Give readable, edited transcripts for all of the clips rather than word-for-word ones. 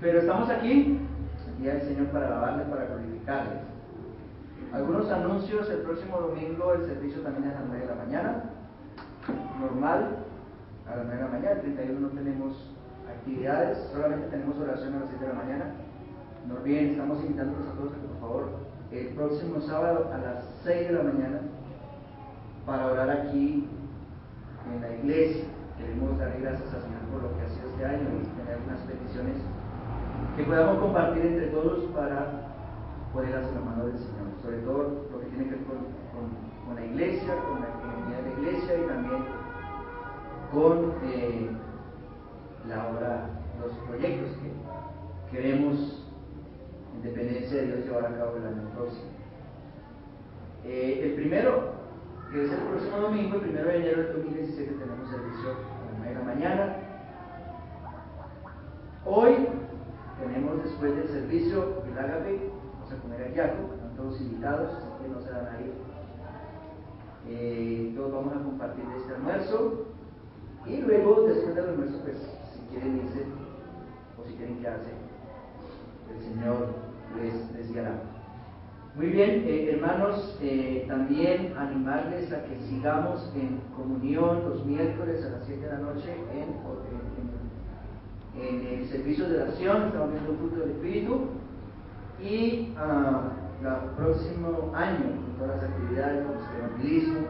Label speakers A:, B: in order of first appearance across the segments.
A: Pero estamos aquí, el día del Señor, para alabarle, para glorificarle. Algunos anuncios: el próximo domingo el servicio también es a las 9 de la mañana, normal, a las 9 de la mañana. El 31 no tenemos actividades, solamente tenemos oración a las 7 de la mañana. Bien, estamos invitándolos a todos a que por favor el próximo sábado a las 6 de la mañana para orar aquí en la iglesia. Queremos darle gracias al Señor por lo que ha sido este año y tener unas peticiones que podamos compartir entre todos para poder hacer la mano del Señor, sobre todo lo que tiene que ver con la iglesia, con la economía de la iglesia y también con la obra, los proyectos que queremos en dependencia de Dios llevar a cabo el año próximo. El primero, que es el próximo domingo, el 1 de enero del 2017, tenemos servicio a las 9 de la mañana. Hoy tenemos, después del servicio el ágape, vamos a comer ajiaco, están todos invitados, así que no se van a ir. Todos vamos a compartir este almuerzo y luego, después del almuerzo, pues si quieren irse o si quieren quedarse, el Señor les guiará. Muy bien, hermanos, también animarles a que sigamos en comunión los miércoles a las 7 de la noche en el servicio de oración. Estamos viendo el culto del Espíritu y el próximo año, con todas las actividades, con el evangelismo,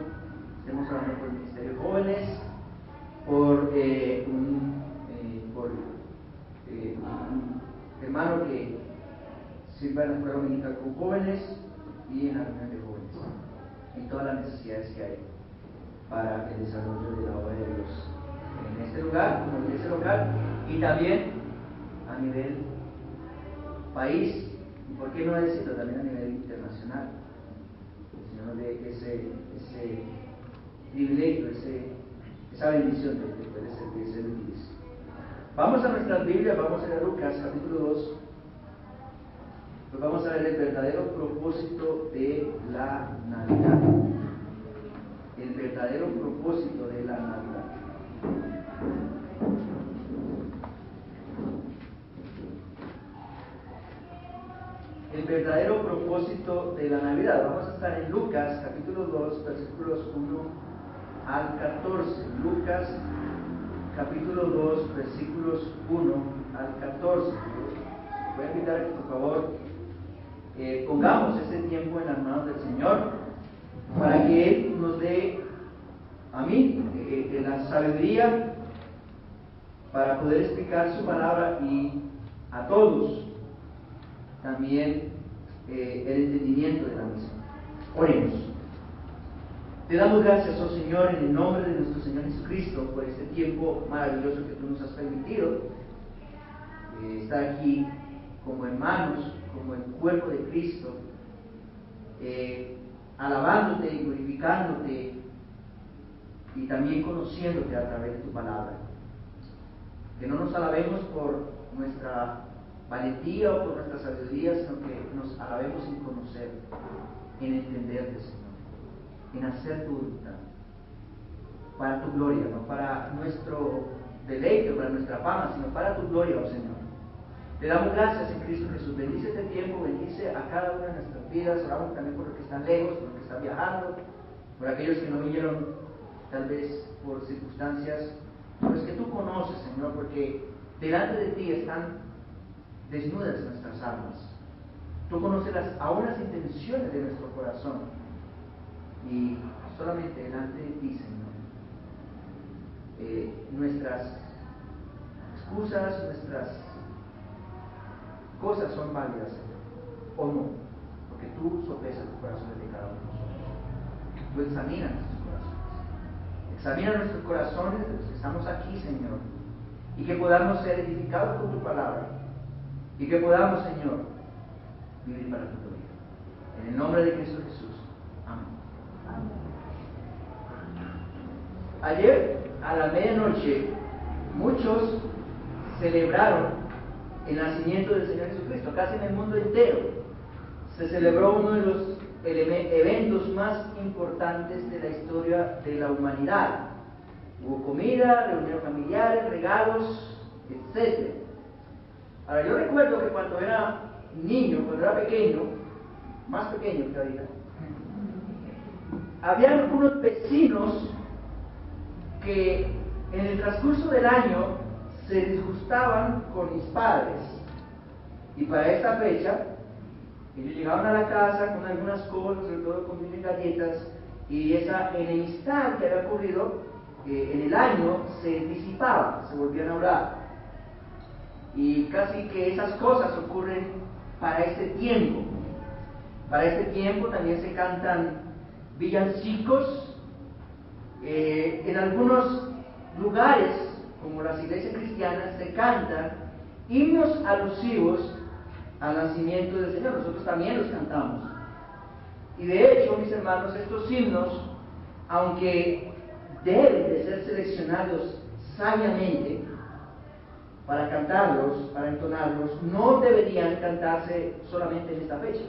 A: estemos hablando por el Ministerio de Jóvenes, por un hermano que sirva en la escuela dominical con jóvenes y en la reunión de jóvenes, y todas las necesidades que hay para el desarrollo de la obra de Dios en este lugar, como iglesia local, y también a nivel país, y por qué no decirlo, también a nivel internacional. El Señor nos dé ese privilegio, esa bendición de poder ser útiles. Vamos a nuestras Biblias, vamos a ir a Lucas capítulo 2. Pues vamos a ver el verdadero propósito de la Navidad. El verdadero propósito de la Navidad. El verdadero propósito de la Navidad. Vamos a estar en Lucas capítulo 2, versículos 1 al 14. Lucas capítulo 2, versículos 1 al 14. Voy a invitar que por favor pongamos este tiempo en las manos del Señor para que Él nos dé a mí la sabiduría para poder explicar su palabra y a todos también el entendimiento de la misma. Oremos. Te damos gracias, oh Señor, en el nombre de nuestro Señor Jesucristo, por este tiempo maravilloso que tú nos has permitido estar aquí como hermanos, como el cuerpo de Cristo, alabándote y glorificándote y también conociéndote a través de tu palabra. Que no nos alabemos por nuestra valentía o por nuestra sabiduría, sino que nos alabemos en conocer, en entenderte, Señor, en hacer tu voluntad, para tu gloria, no para nuestro deleite, para nuestra fama, sino para tu gloria, oh Señor. Te damos gracias en Cristo Jesús. Bendice este tiempo, bendice a cada una de nuestras vidas. Oramos también por los que están lejos, por los que están viajando, por aquellos que no vinieron tal vez por circunstancias, pues que tú conoces, Señor, porque delante de ti están desnudas nuestras almas. Tú conoces aún las intenciones de nuestro corazón, y solamente delante de ti, Señor, nuestras excusas, nuestras cosas son válidas, Señor, o no, porque tú sopesas los corazones de cada uno de nosotros. Tú examinas nuestros corazones. Examina nuestros corazones de los que estamos aquí, Señor, y que podamos ser edificados con tu palabra, y que podamos, Señor, vivir para tu gloria. En el nombre de Cristo Jesús. Amén. Ayer, a la medianoche, muchos celebraron el nacimiento del Señor Jesucristo. Casi en el mundo entero se celebró uno de los eventos más importantes de la historia de la humanidad. Hubo comida, reuniones familiares, regalos, etc. Ahora, yo recuerdo que cuando era niño, cuando era pequeño, más pequeño que ahorita, había algunos vecinos que en el transcurso del año se disgustaban con mis padres. Y para esta fecha, ellos llegaban a la casa con algunas cosas, sobre todo con unas galletas, y esa enemistad que había ocurrido en el año se disipaba, se volvían a hablar. Y casi que esas cosas ocurren para este tiempo. Para este tiempo también se cantan villancicos. En algunos lugares, como las iglesias cristianas, se cantan himnos alusivos al nacimiento del Señor. Nosotros también los cantamos. Y de hecho, mis hermanos, estos himnos, aunque deben de ser seleccionados sabiamente para cantarlos, para entonarlos, no deberían cantarse solamente en esta fecha,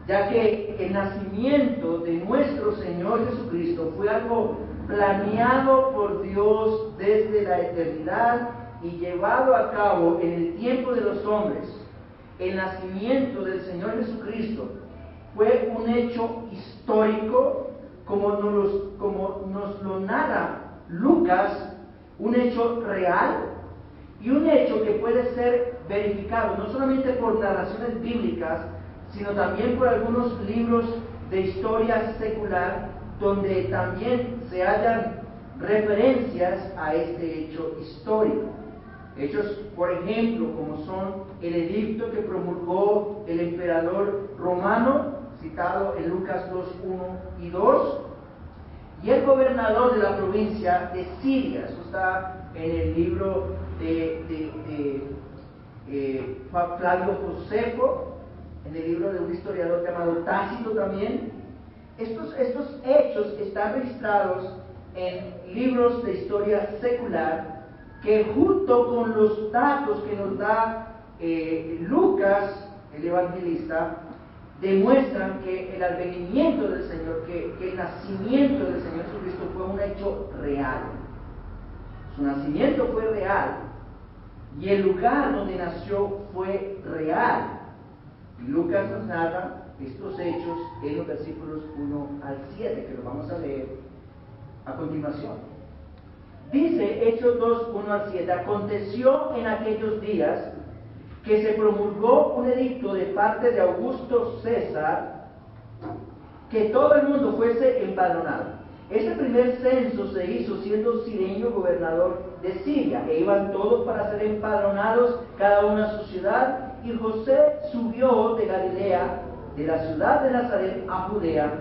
A: ya que el nacimiento de nuestro Señor Jesucristo fue algo planeado por Dios desde la eternidad y llevado a cabo en el tiempo de los hombres. El nacimiento del Señor Jesucristo fue un hecho histórico, como nos lo narra Lucas, un hecho real y un hecho que puede ser verificado no solamente por narraciones bíblicas, sino también por algunos libros de historia secular, donde también se hallan referencias a este hecho histórico. Hechos, por ejemplo, como son el edicto que promulgó el emperador romano, citado en Lucas 2:1 y 2, y el gobernador de la provincia de Siria. Eso está en el libro de Flavio Josefo, en el libro de un historiador llamado Tácito también. Estos hechos están registrados en libros de historia secular, que junto con los datos que nos da Lucas, el evangelista, demuestran que el advenimiento del Señor, que el nacimiento del Señor Jesucristo fue un hecho real. Su nacimiento fue real y el lugar donde nació fue real. Y Lucas nos narra estos hechos en los versículos 1 al 7, que los vamos a leer a continuación. Dice Hechos 2, 1 al 7: aconteció en aquellos días que se promulgó un edicto de parte de Augusto César, que todo el mundo fuese empadronado. Este primer censo se hizo siendo Cirenio gobernador de Siria, e iban todos para ser empadronados, cada uno a su ciudad, y José subió de Galilea, de la ciudad de Nazaret a Judea,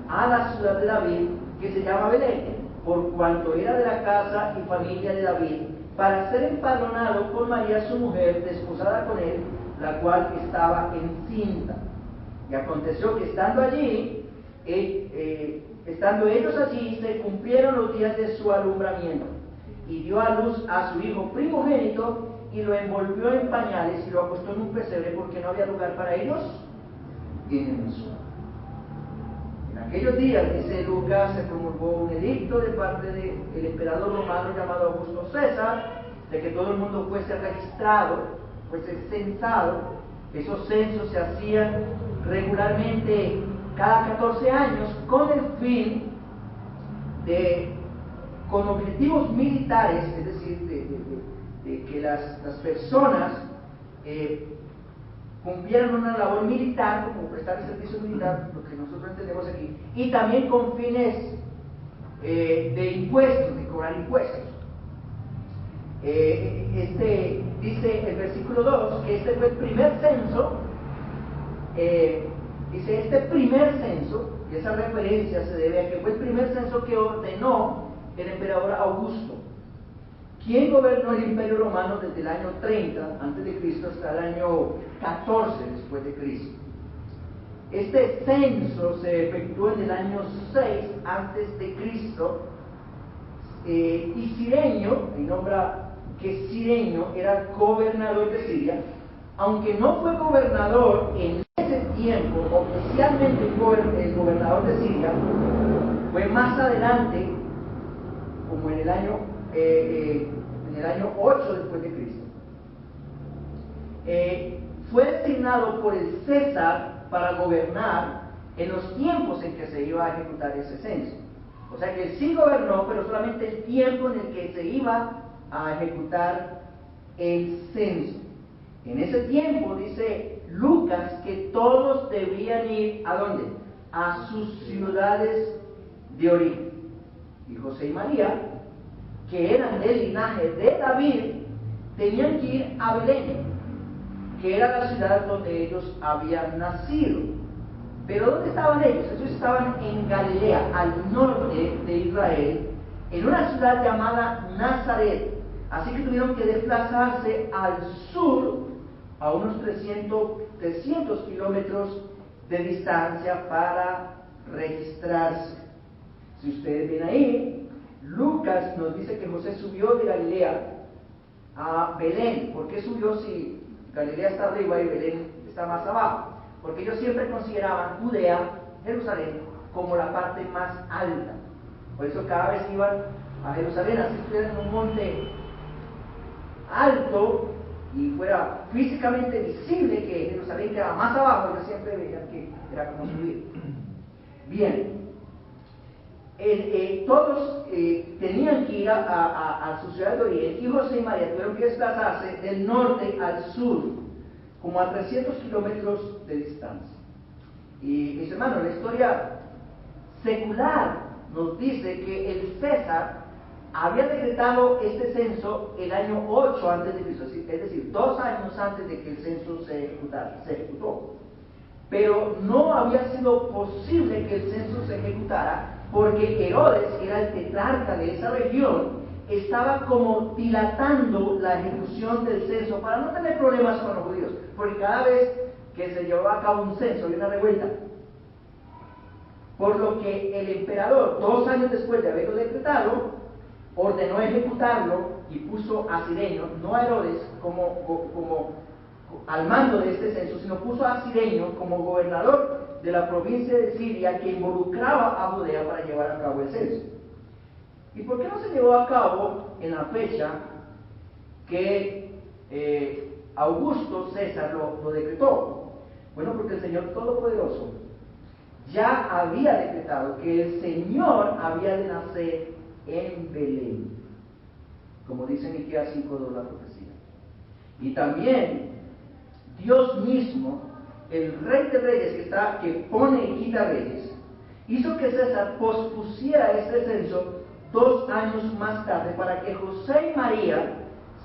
A: a la ciudad de David, que se llama Belén, por cuanto era de la casa y familia de David, para ser empadronado con María su mujer, desposada con él, la cual estaba encinta. Y aconteció que estando ellos allí, se cumplieron los días de su alumbramiento, y dio a luz a su hijo primogénito, y lo envolvió en pañales y lo acostó en un pesebre, porque no había lugar para ellos en el mesón. En aquellos días, dice Lucas, se promulgó un edicto de parte del emperador romano llamado Augusto César, de que todo el mundo fuese registrado, fuese censado. Esos censos se hacían regularmente cada 14 años con el fin con objetivos militares, es decir, de que las personas cumplieran una labor militar, como prestar el servicio militar, lo que nosotros entendemos aquí, y también con fines de impuestos, de cobrar impuestos. Dice el versículo 2 que este fue el primer censo, dice este primer censo, y esa referencia se debe a que fue el primer censo que ordenó el emperador Augusto, quien gobernó el Imperio Romano desde el año 30 a.C. hasta el año 14 después de Cristo. Este censo se efectuó en el año 6 a.C. Y Cirenio, y nombra que Cirenio era gobernador de Siria, aunque no fue gobernador en ese tiempo, oficialmente el gobernador de Siria, fue más adelante, como en el año 8 después de Cristo. fue designado por el César para gobernar en los tiempos en que se iba a ejecutar ese censo. O sea que él sí gobernó, pero solamente el tiempo en el que se iba a ejecutar el censo. En ese tiempo dice Lucas que todos debían ir ¿a dónde? A sus ciudades de origen. Y José y María, que eran del linaje de David, tenían que ir a Belén, que era la ciudad donde ellos habían nacido. Pero ¿dónde estaban ellos? Ellos estaban en Galilea, al norte de Israel, en una ciudad llamada Nazaret. Así que tuvieron que desplazarse al sur, a unos 300 kilómetros de distancia para registrarse. Si ustedes ven ahí, Lucas nos dice que José subió de Galilea a Belén. ¿Por qué subió si Galilea está arriba y Belén está más abajo? Porque ellos siempre consideraban Judea, Jerusalén, como la parte más alta. Por eso cada vez que iban a Jerusalén, así estuvieran en un monte alto y fuera físicamente visible que Jerusalén quedaba más abajo, ellos siempre veían que era como subir. Bien, todos tenían que ir a su ciudad de origen, y José y María tuvieron que desplazarse del norte al sur, como a 300 kilómetros de distancia. Y mis hermanos, la historia secular nos dice que el César había decretado este censo el año 8 antes de Cristo, es decir, 2 años antes de que el censo se ejecutó. Pero no había sido posible que el censo se ejecutara porque Herodes, que era el tetrarca de esa región, estaba como dilatando la ejecución del censo para no tener problemas con los judíos, porque cada vez que se llevaba a cabo un censo había una revuelta. Por lo que el emperador, 2 años después de haberlo decretado, ordenó ejecutarlo y puso a Cirenio, no a Herodes como al mando de este censo, sino puso a Cirenio como gobernador de la provincia de Siria, que involucraba a Judea para llevar a cabo el censo. ¿Y por qué no se llevó a cabo en la fecha que Augusto César lo decretó? Bueno, porque el Señor Todopoderoso ya había decretado que el Señor había de nacer en Belén, como dice Miqueas 5:2 la profecía. Y también Dios mismo, el Rey de Reyes, que pone y quita reyes, hizo que César pospusiera este censo 2 años más tarde para que José y María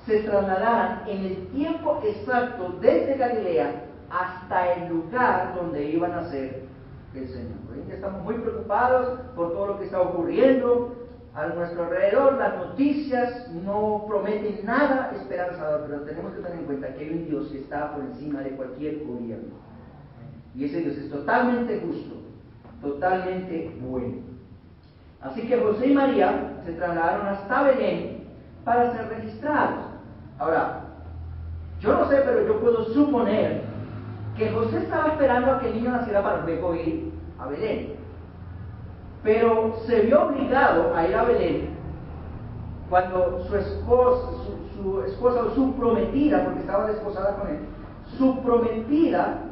A: se trasladaran en el tiempo exacto desde Galilea hasta el lugar donde iban a nacer el Señor. Hoy en día estamos muy preocupados por todo lo que está ocurriendo a nuestro alrededor. Las noticias no prometen nada esperanzador, pero tenemos que tener en cuenta que hay un Dios que está por encima de cualquier gobierno, y ese Dios es totalmente justo, totalmente bueno. Así que José y María se trasladaron hasta Belén para ser registrados. Ahora, yo no sé, pero yo puedo suponer que José estaba esperando a que el niño naciera para luego ir a Belén. Pero se vio obligado a ir a Belén cuando su esposa o su prometida, porque estaba desposada con él, su prometida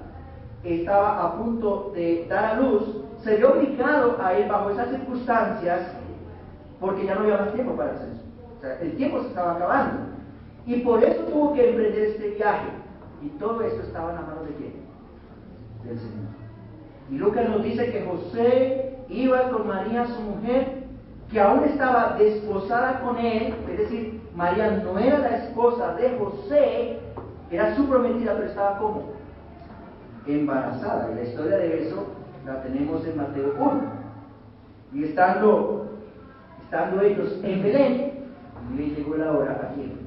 A: estaba a punto de dar a luz. Se vio obligado a ir bajo esas circunstancias porque ya no había más tiempo para el censo. O sea, el tiempo se estaba acabando. Y por eso tuvo que emprender este viaje. Y todo esto estaba en la mano de quién? Del Señor. Y Lucas nos dice que José iba con María, su mujer, que aún estaba desposada con él, es decir, María no era la esposa de José, era su prometida, pero estaba como embarazada. Y la historia de eso la tenemos en Mateo 1. Y estando ellos en Belén, le llegó la hora a quién?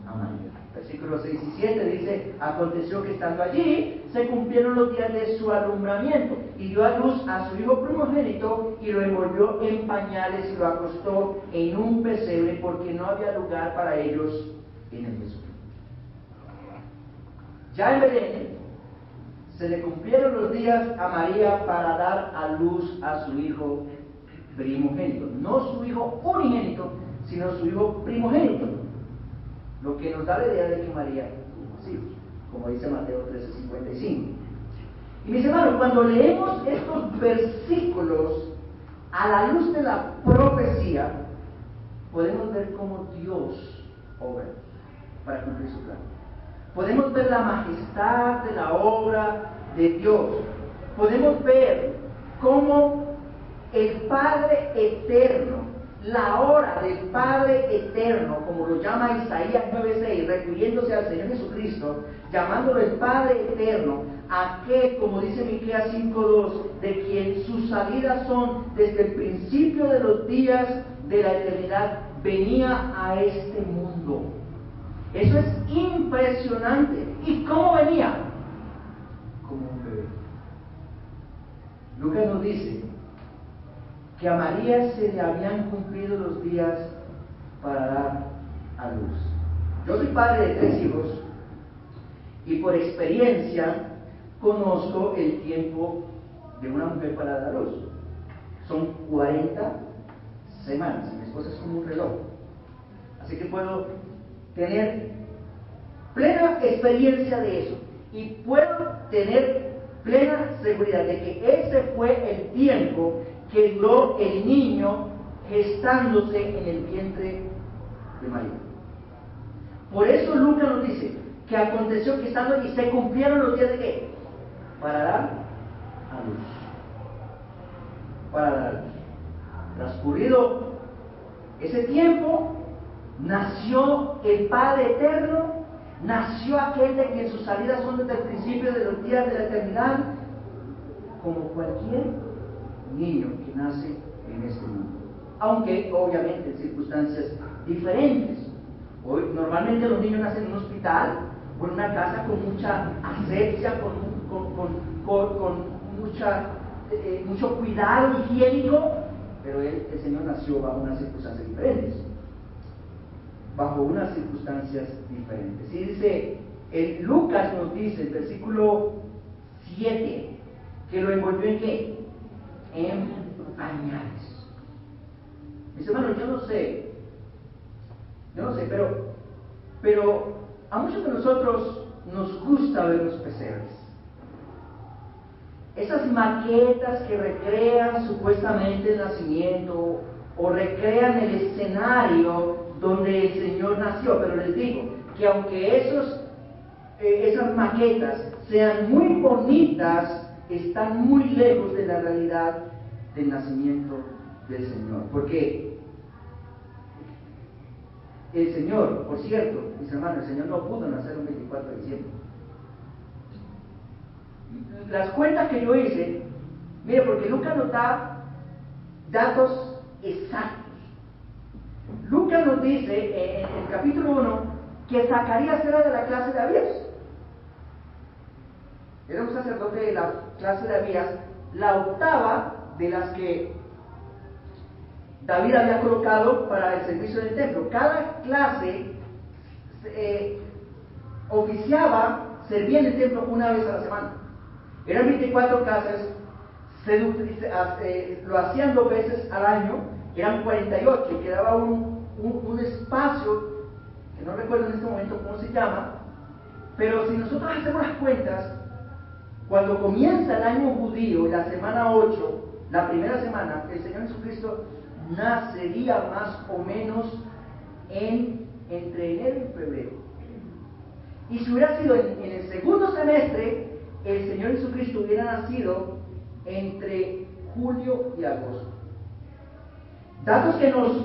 A: A María. Versículos 6 y 7 dice: aconteció que estando allí se cumplieron los días de su alumbramiento, y dio a luz a su hijo primogénito, y lo envolvió en pañales y lo acostó en un pesebre, porque no había lugar para ellos en el mesón. Ya en Belén se le cumplieron los días a María para dar a luz a su hijo primogénito, no su hijo unigénito, sino su hijo primogénito. lo que nos da la idea de que María sí, como dice Mateo 13:55. Y mis hermanos, cuando leemos estos versículos a la luz de la profecía, podemos ver cómo Dios obra para cumplir su plan. Podemos ver la majestad de la obra de Dios. Podemos ver cómo el Padre eterno, la hora del Padre eterno, como lo llama Isaías 9:6, refiriéndose al Señor Jesucristo, llamándolo el Padre eterno, aquel, como dice Miqueas 5:2, de quien sus salidas son desde el principio de los días de la eternidad, venía a este mundo. Eso es impresionante. ¿Y cómo venía? Como un bebé. Lucas nos dice que a María se le habían cumplido los días para dar a luz. Yo soy padre de 3 hijos y por experiencia conozco el tiempo de una mujer para dar a luz. Son 40 semanas. Mi esposa es como un reloj. Así que puedo tener plena experiencia de eso y puedo tener plena seguridad de que ese fue el tiempo que duró el niño gestándose en el vientre de María. Por eso Lucas nos dice que aconteció que estando allí se cumplieron los días de ¿qué? Para dar a luz. Para dar a luz. Transcurrido ese tiempo, nació el Padre eterno, nació aquel de quien sus salidas son desde el principio de los días de la eternidad, como cualquier niño que nace en este mundo, aunque obviamente en circunstancias diferentes. Hoy normalmente los niños nacen en un hospital o en una casa con mucha asepsia, con mucho cuidado higiénico, pero el Señor nació bajo unas circunstancias diferentes. Y dice, Lucas nos dice, el versículo 7, que lo envolvió ¿en qué? En pañales. Mis hermanos, yo no sé, pero a muchos de nosotros nos gusta ver los pesebres. Esas maquetas que recrean supuestamente el nacimiento o recrean el escenario donde el Señor nació, pero les digo que aunque esas maquetas sean muy bonitas, están muy lejos de la realidad del nacimiento del Señor. Porque el Señor, por cierto, mis hermanos, el Señor no pudo nacer un 24 de diciembre. Las cuentas que yo hice, mire, porque Lucas nos da datos exactos. Lucas nos dice en el capítulo 1 que Zacarías era de la clase de Abías. Era un sacerdote de la clase de Abías, la octava de las que David había colocado para el servicio del templo. Cada clase servía en el templo una vez a la semana. Eran 24 clases, lo hacían 2 veces al año, eran 48, y quedaba un espacio, que no recuerdo en este momento cómo se llama, pero si nosotros hacemos las cuentas, cuando comienza el año judío, la semana 8, la primera semana, el Señor Jesucristo nacería más o menos entre enero y febrero. Y si hubiera sido en el segundo semestre, el Señor Jesucristo hubiera nacido entre julio y agosto. Datos que nos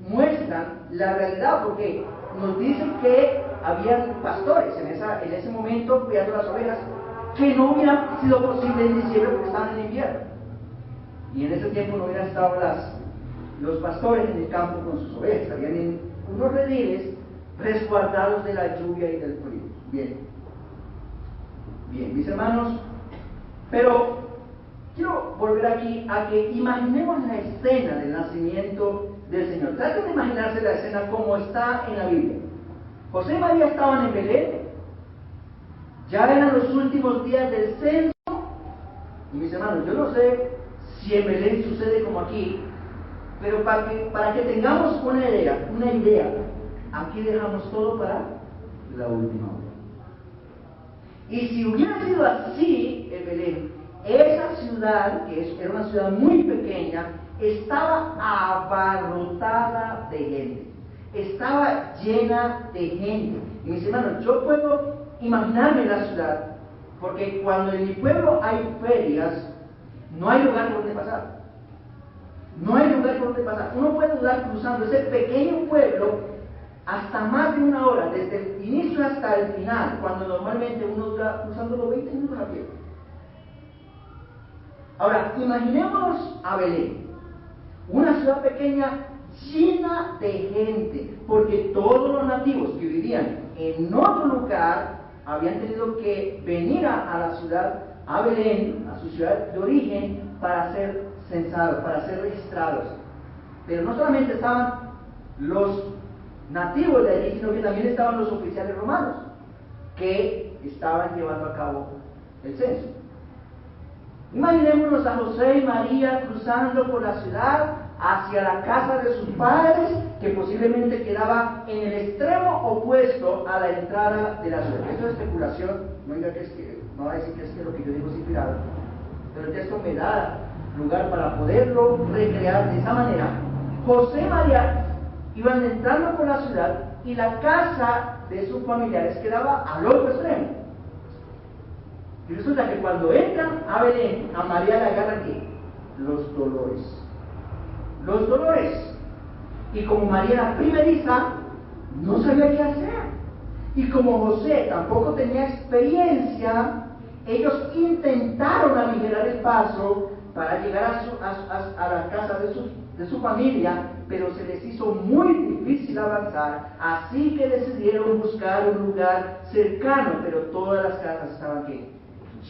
A: muestran la realidad, porque nos dicen que había pastores en ese momento cuidando las ovejas, que no hubiera sido posible en diciembre porque estaban en invierno. Y en ese tiempo no hubieran estado los pastores en el campo con sus ovejas, estarían en unos rediles resguardados de la lluvia y del frío. Bien, mis hermanos, pero quiero volver aquí a que imaginemos la escena del nacimiento del Señor. Traten de imaginarse la escena como está en la Biblia. José y María estaban en Belén, ya eran los últimos días del censo, y mis hermanos, yo no sé si en Belén sucede como aquí, pero para que tengamos una idea, aquí dejamos todo para la última hora. Y si hubiera sido así en Belén, esa ciudad, que era una ciudad muy pequeña, estaba abarrotada de gente, estaba llena de gente. Y mis hermanos, yo puedo imaginarme la ciudad, porque cuando en mi pueblo hay ferias, no hay lugar por donde pasar. No hay lugar por donde pasar. Uno puede dudar cruzando ese pequeño pueblo hasta más de una hora, desde el inicio hasta el final, cuando normalmente uno dura cruzando los 20 minutos a pie. Ahora, imaginémonos a Belén, una ciudad pequeña llena de gente, porque todos los nativos que vivían en otro lugar habían tenido que venir a la ciudad, a Belén, a su ciudad de origen, para ser censados, para ser registrados. Pero no solamente estaban los nativos de allí, sino que también estaban los oficiales romanos, que estaban llevando a cabo el censo. Imaginémonos a José y María cruzando por la ciudad hacia la casa de sus padres, que posiblemente quedaba en el extremo opuesto a la entrada de la ciudad. Esto es especulación, no va a decir que es lo que yo digo es inspirado, pero el texto me da lugar para poderlo recrear de esa manera. José y María iban entrando por la ciudad y la casa de sus familiares quedaba al otro extremo. Y resulta que cuando entran a Belén, a María le agarran ¿qué? Los dolores. Los dolores. Y como María era primeriza, no sabía qué hacer. Y como José tampoco tenía experiencia, ellos intentaron aligerar el paso para llegar a la casa de su familia, pero se les hizo muy difícil avanzar, así que decidieron buscar un lugar cercano, pero todas las casas estaban ¿qué?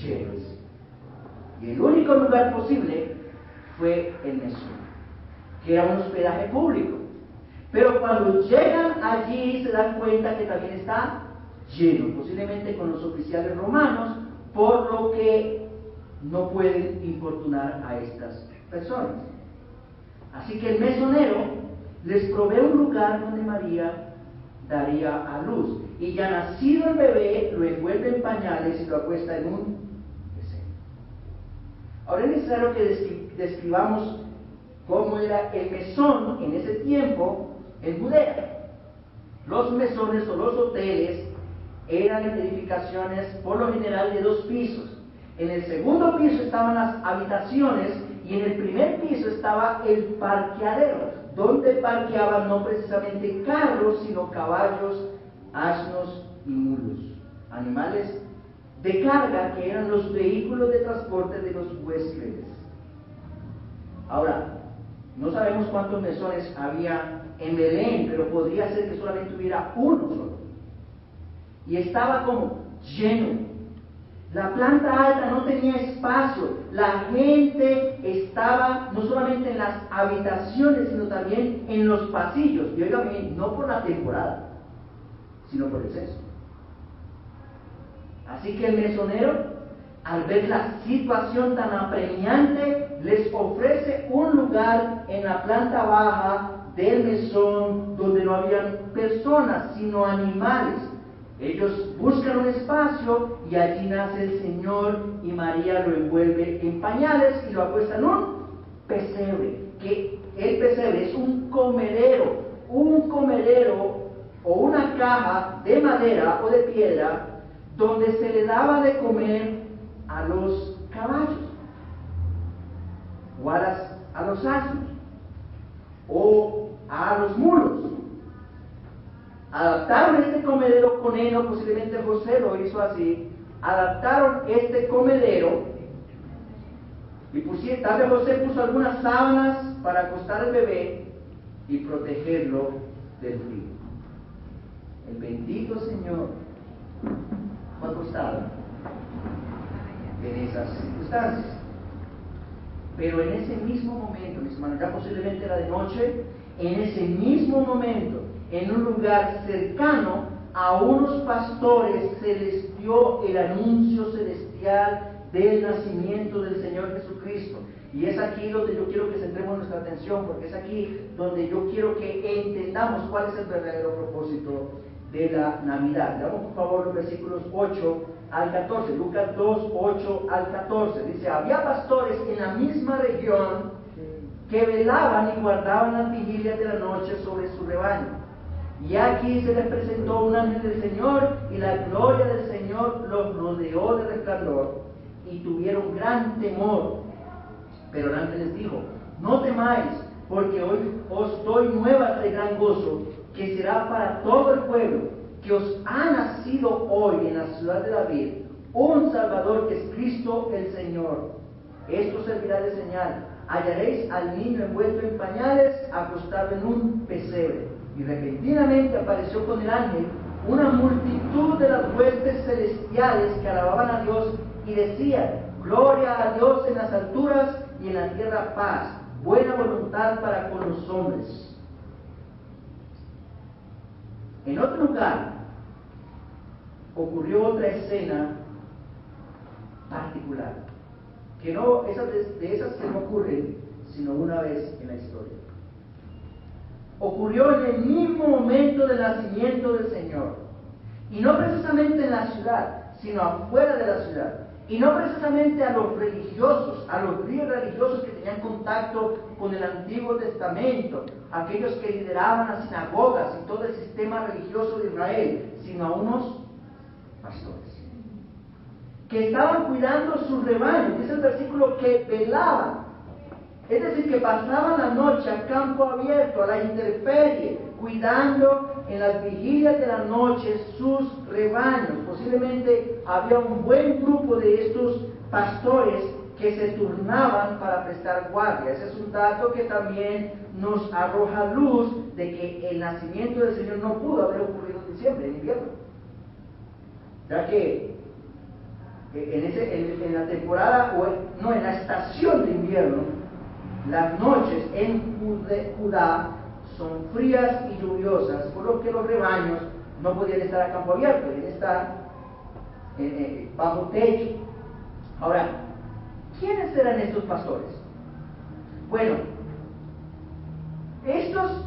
A: Llenas. Y el único lugar posible fue el mesón, que era un hospedaje público. Pero cuando llegan allí se dan cuenta que también está lleno, posiblemente con los oficiales romanos, por lo que no pueden importunar a estas personas. Así que el mesonero les provee un lugar donde María daría a luz. Y ya nacido el bebé, lo envuelve en pañales y lo acuesta en un pesebre. Ahora es necesario que describamos cómo era el mesón en ese tiempo en Judea. Los mesones o los hoteles eran edificaciones por lo general de 2 pisos. En el segundo piso estaban las habitaciones y en el primer piso estaba el parqueadero, donde parqueaban no precisamente carros, sino caballos, asnos y mulos, animales de carga que eran los vehículos de transporte de los huéspedes. Ahora, no sabemos cuántos mesones había en Belén, pero podría ser que solamente hubiera uno solo. Y estaba como lleno. La planta alta no tenía espacio. La gente estaba no solamente en las habitaciones, sino también en los pasillos. Y oigan bien, no por la temporada, sino por el censo. Así que el mesonero, al ver la situación tan apremiante, les ofrece un lugar en la planta baja del mesón donde no habían personas, sino animales. Ellos buscan un espacio y allí nace el Señor y María lo envuelve en pañales y lo acuesta en un pesebre, que el pesebre es un comedero o una caja de madera o de piedra donde se le daba de comer a los caballos o a los asnos o a los mulos. Adaptaron este comedero con heno, posiblemente José lo hizo así. Adaptaron este comedero y tal vez José puso algunas sábanas para acostar al bebé y protegerlo del frío. El bendito Señor fue acostado en esas circunstancias. Pero en ese mismo momento, mis hermanos, ya posiblemente era de noche, en ese mismo momento, en un lugar cercano, a unos pastores se les dio el anuncio celestial del nacimiento del Señor Jesucristo. Y es aquí donde yo quiero que centremos nuestra atención, porque es aquí donde yo quiero que entendamos cuál es el verdadero propósito de la Navidad. Leamos por favor los versículos 8 al 14, Lucas 2, 8 al 14. Dice: había pastores en la misma región que velaban y guardaban las vigilias de la noche sobre su rebaño. Y aquí se les presentó un ángel del Señor, y la gloria del Señor los rodeó de resplandor, y tuvieron gran temor. Pero el ángel les dijo: no temáis, porque hoy os doy nuevas de gran gozo, que será para todo el pueblo, que os ha nacido hoy en la ciudad de David un Salvador, que es Cristo el Señor. Esto servirá de señal: hallaréis al niño envuelto en pañales, acostado en un pesebre. Y repentinamente apareció con el ángel una multitud de las huestes celestiales que alababan a Dios y decían: gloria a Dios en las alturas, y en la tierra paz, buena voluntad para con los hombres. En otro lugar ocurrió otra escena particular, que no, de esas que no ocurren sino una vez en la historia. Ocurrió en el mismo momento del nacimiento del Señor, y no precisamente en la ciudad, sino afuera de la ciudad. Y no precisamente a los religiosos, a los líderes religiosos que tenían contacto con el Antiguo Testamento, aquellos que lideraban las sinagogas y todo el sistema religioso de Israel, sino a unos pastores que estaban cuidando sus rebaños. Dice el versículo que velaban, es decir, que pasaban la noche a campo abierto, a la intemperie, cuidando en las vigilias de la noche sus rebaños. Posiblemente había un buen grupo de estos pastores que se turnaban para prestar guardia. Ese es un dato que también nos arroja luz de que el nacimiento del Señor no pudo haber ocurrido en diciembre, en invierno, ya que en la temporada, en la estación de invierno, las noches en Judá son frías y lluviosas, por lo que los rebaños no podían estar a campo abierto, debían estar bajo techo. Ahora, ¿quiénes eran estos pastores? Bueno, estos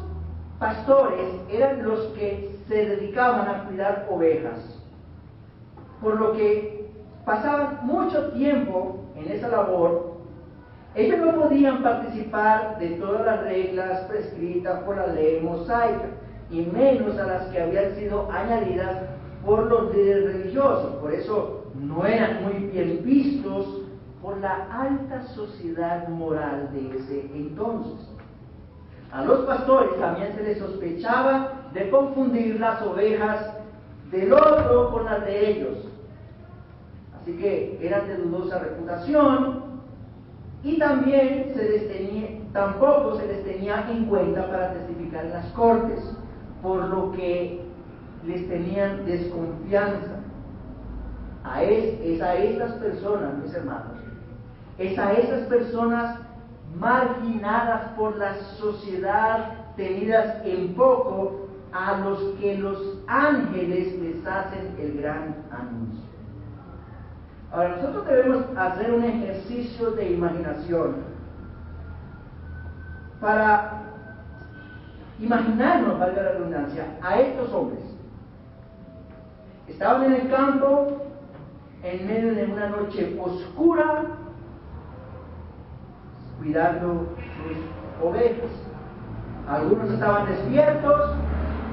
A: pastores eran los que se dedicaban a cuidar ovejas, por lo que pasaban mucho tiempo en esa labor. Ellos no podían participar de todas las reglas prescritas por la ley mosaica, y menos a las que habían sido añadidas por los líderes religiosos. Por eso no eran muy bien vistos por la alta sociedad moral de ese entonces. A los pastores también se les sospechaba de confundir las ovejas del otro con las de ellos, así que eran de dudosa reputación. Y también tampoco se les tenía en cuenta para testificar en las cortes, por lo que les tenían desconfianza. Es a estas personas, mis hermanos, es a esas personas marginadas por la sociedad, tenidas en poco, a los que los ángeles les hacen el gran anuncio. Ahora, nosotros debemos hacer un ejercicio de imaginación para imaginarnos, valga la redundancia, a estos hombres. Estaban en el campo, en medio de una noche oscura, cuidando sus ovejas. Algunos estaban despiertos,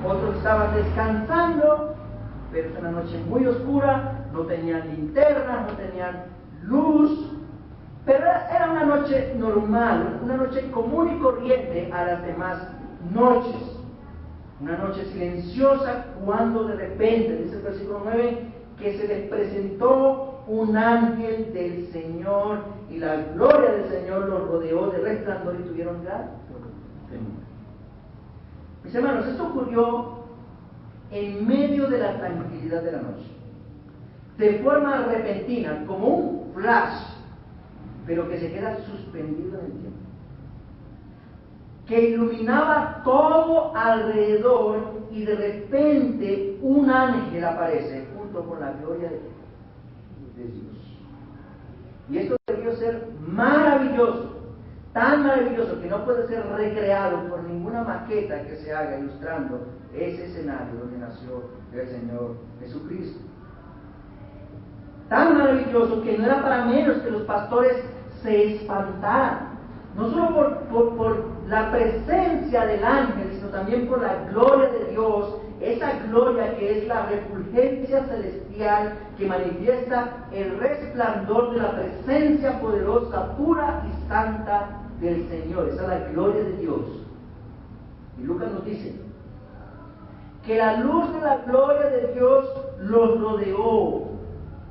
A: otros estaban descansando, pero es una noche muy oscura. No tenían linterna, no tenían luz, pero era una noche normal, una noche común y corriente a las demás noches. Una noche silenciosa, cuando de repente, dice el versículo 9, que se les presentó un ángel del Señor, y la gloria del Señor los rodeó de resplandor, y tuvieron gran temor. Mis hermanos, esto ocurrió en medio de la tranquilidad de la noche, de forma repentina, como un flash, pero que se queda suspendido en el tiempo, que iluminaba todo alrededor, y de repente un ángel aparece junto con la gloria de Dios. Y esto debió ser maravilloso, tan maravilloso que no puede ser recreado por ninguna maqueta que se haga ilustrando ese escenario donde nació el Señor Jesucristo. Tan maravilloso que no era para menos que los pastores se espantaran, no solo por la presencia del ángel, sino también por la gloria de Dios, esa gloria que es la refulgencia celestial que manifiesta el resplandor de la presencia poderosa, pura y santa del Señor. Esa es la gloria de Dios. Y Lucas nos dice que la luz de la gloria de Dios los rodeó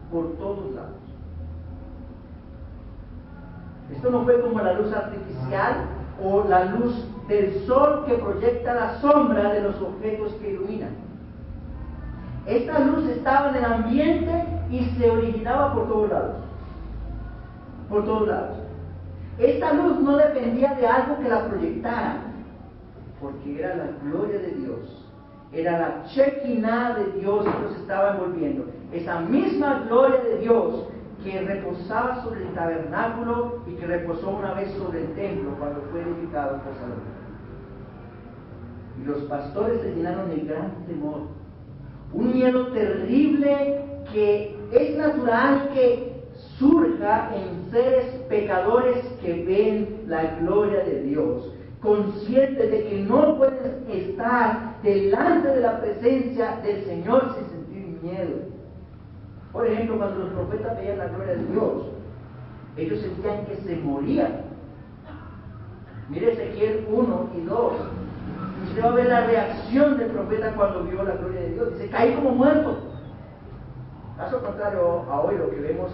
A: por todos lados. Esto no fue como la luz artificial o la luz del sol que proyecta la sombra de los objetos que iluminan. Esta luz estaba en el ambiente y se originaba por todos lados. Por todos lados. Esta luz no dependía de algo que la proyectara, porque era la gloria de Dios. Era la Shekinah de Dios que los estaba envolviendo. Esa misma gloria de Dios que reposaba sobre el tabernáculo y que reposó una vez sobre el templo cuando fue edificado por Salomón. Y los pastores se llenaron de gran temor, un miedo terrible que es natural que surja en seres pecadores que ven la gloria de Dios, conscientes de que no pueden estar delante de la presencia del Señor sin sentir miedo. Por ejemplo, cuando los profetas veían la gloria de Dios, ellos sentían que se morían. Mire Ezequiel 1 y 2. Usted va a ver la reacción del profeta cuando vio la gloria de Dios. Dice, caí como muerto. Caso contrario a hoy lo que vemos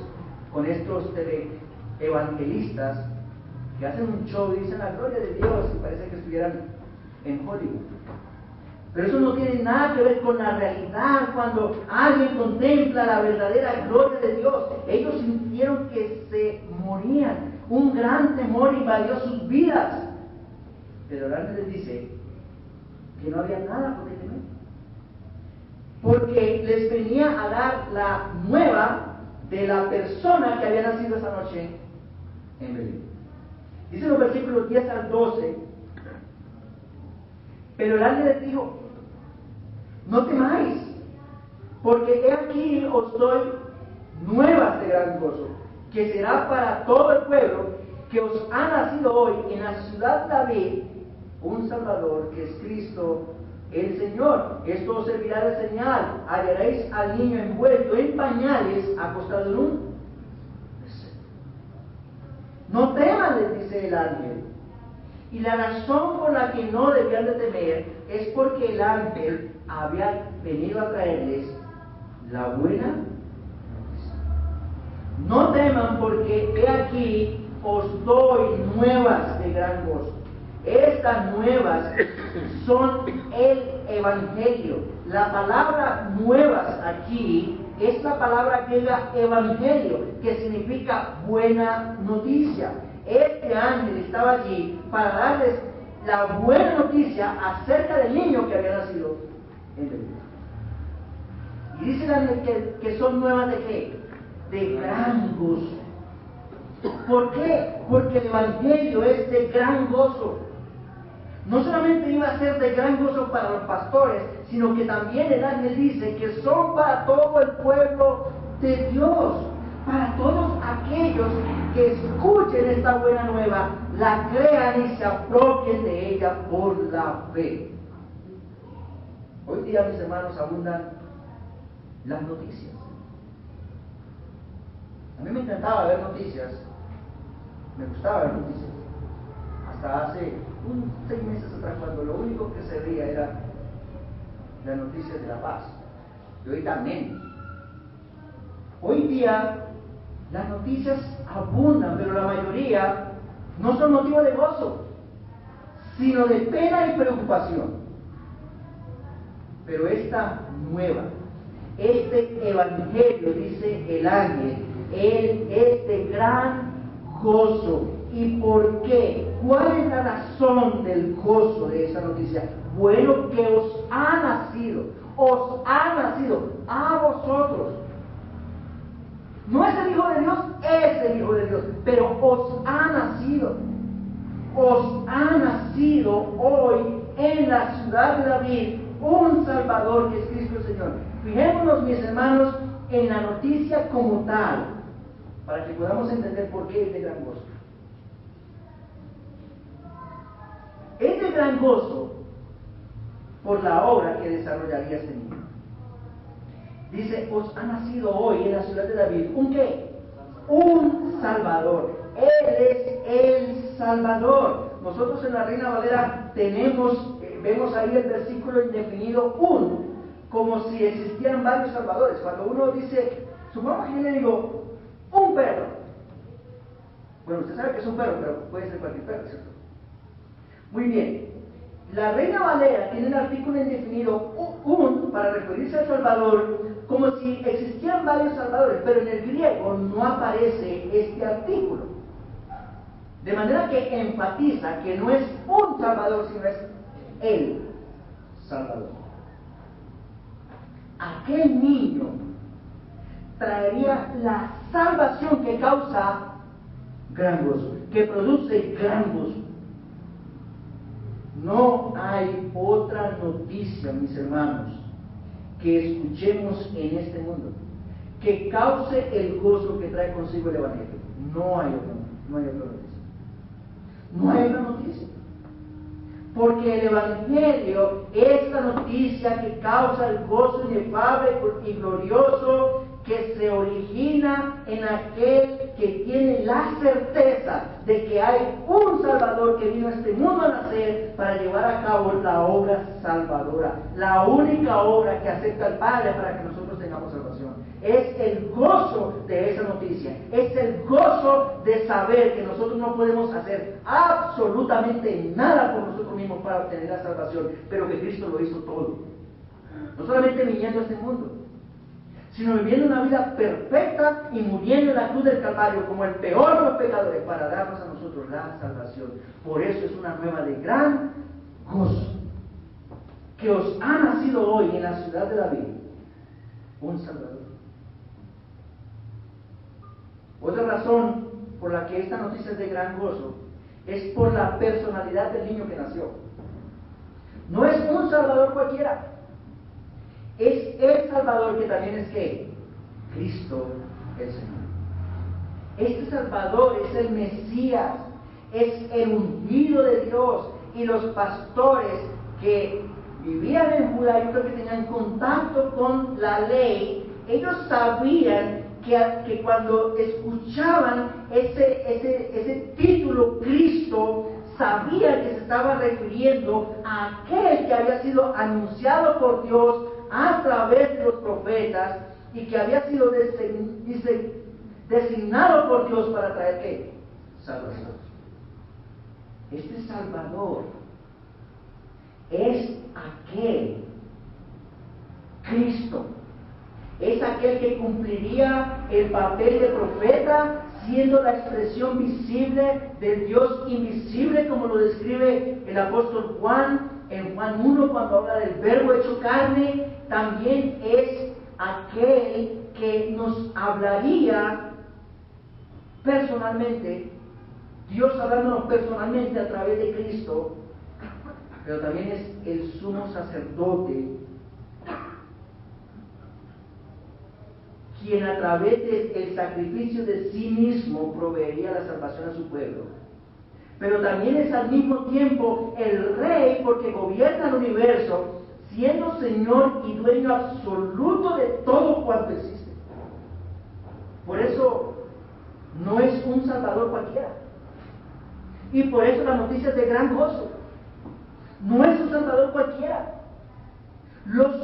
A: con estos evangelistas que hacen un show y dicen la gloria de Dios y parece que estuvieran en Hollywood. Pero eso no tiene nada que ver con la realidad. Cuando alguien contempla la verdadera gloria de Dios, ellos sintieron que se morían. Un gran temor invadió sus vidas. Pero el ángel les dice que no había nada por qué temer, porque les venía a dar la nueva de la persona que había nacido esa noche en Belén. Dice los versículos 10 al 12. Pero el ángel les dijo, no temáis, porque he aquí os doy nuevas de gran gozo, que será para todo el pueblo, que os ha nacido hoy en la ciudad de David un Salvador, que es Cristo el Señor. Esto os servirá de señal: hallaréis al niño envuelto en pañales, acostado en un becerro. No teman, les dice el ángel. Y la razón por la que no debían de temer es porque el ángel había venido a traerles la buena noticia. No teman, porque he aquí os doy nuevas de gran gozo. Estas nuevas son el Evangelio. La palabra nuevas aquí es la palabra griega evangelio, que significa buena noticia. Este ángel estaba allí para darles la buena noticia acerca del niño que había nacido en Belén. Y dice el ángel que son nuevas de qué? De gran gozo. ¿Por qué? Porque el evangelio es de gran gozo. No solamente iba a ser de gran gozo para los pastores, sino que también el ángel dice que son para todo el pueblo de Dios, para todos aquellos que escuchen esta buena nueva, la crean y se apropien de ella por la fe. Hoy día, mis hermanos, abundan las noticias. A mí me encantaba ver noticias, me gustaba ver noticias, hasta hace 6 meses atrás, cuando lo único que se veía era las noticias de la paz. Y hoy también. Hoy día las noticias abundan, pero la mayoría no son motivo de gozo, sino de pena y preocupación. Pero esta nueva, este evangelio, dice el ángel, él es de gran gozo. ¿Y por qué? ¿Cuál es la razón del gozo de esa noticia? Bueno, que os ha nacido a vosotros. No es el Hijo de Dios, es el Hijo de
B: pero os ha nacido hoy en la ciudad de David un Salvador, que es Cristo el Señor. Fijémonos, mis hermanos, en la noticia como tal, para que podamos entender por qué es de gran gozo. Es de gran gozo por la obra que desarrollaría este niño. Dice, os ha nacido hoy en la ciudad de David, ¿un qué? Un Salvador. Él es el Salvador. Nosotros en la Reina Valera vemos ahí el versículo indefinido un, como si existieran varios salvadores. Cuando uno dice, supongamos que yo le digo, un perro. Bueno, usted sabe que es un perro, pero puede ser cualquier perro, ¿cierto? Muy bien. La Reina Valera tiene el artículo indefinido un para referirse al Salvador, como si existieran varios salvadores, pero en el griego no aparece este artículo. De manera que enfatiza que no es un Salvador, sino es el Salvador. Aquel niño traería la salvación que causa gran gozo, que produce gran gozo. No hay otra noticia, mis hermanos, que escuchemos en este mundo que cause el gozo que trae consigo el Evangelio. No hay otra noticia. No hay otra noticia. Porque el Evangelio es la noticia que causa el gozo inefable y glorioso que se origina en aquel que tiene la certeza de que hay un Salvador que vino a este mundo a nacer para llevar a cabo la obra salvadora, la única obra que acepta el Padre para que nosotros tengamos salvación. Es el gozo de esa noticia, es el gozo de saber que nosotros no podemos hacer absolutamente nada por nosotros mismos para obtener la salvación, pero que Cristo lo hizo todo. No solamente viniendo a este mundo, sino viviendo una vida perfecta y muriendo en la cruz del Calvario como el peor de los pecadores para darnos a nosotros la salvación. Por eso es una nueva de gran gozo, que os ha nacido hoy en la ciudad de David un Salvador. Otra razón por la que esta noticia es de gran gozo es por la personalidad del niño que nació. No es un Salvador cualquiera. Es el Salvador que también es ¿qué? Cristo el Señor. Este Salvador es el Mesías, es el ungido de Dios, y los pastores que vivían en Judá, yo creo que tenían contacto con la ley, ellos sabían que cuando escuchaban ese título Cristo, sabían que se estaba refiriendo a aquel que había sido anunciado por Dios a través de los profetas y que había sido designado por Dios para traer ¿qué? Salvación. Este Salvador es aquel Cristo, es aquel que cumpliría el papel de profeta, siendo la expresión visible del Dios invisible, como lo describe el apóstol Juan en Juan 1, cuando habla del verbo hecho carne. También es aquel que nos hablaría personalmente, Dios hablándonos personalmente a través de Cristo, pero también es el sumo sacerdote, quien a través del sacrificio de sí mismo proveería la salvación a su pueblo. Pero también es al mismo tiempo el Rey, porque gobierna el universo, siendo Señor y dueño absoluto de todo cuanto existe. Por eso no es un Salvador cualquiera. Y por eso la noticia es de gran gozo. No es un Salvador cualquiera. Los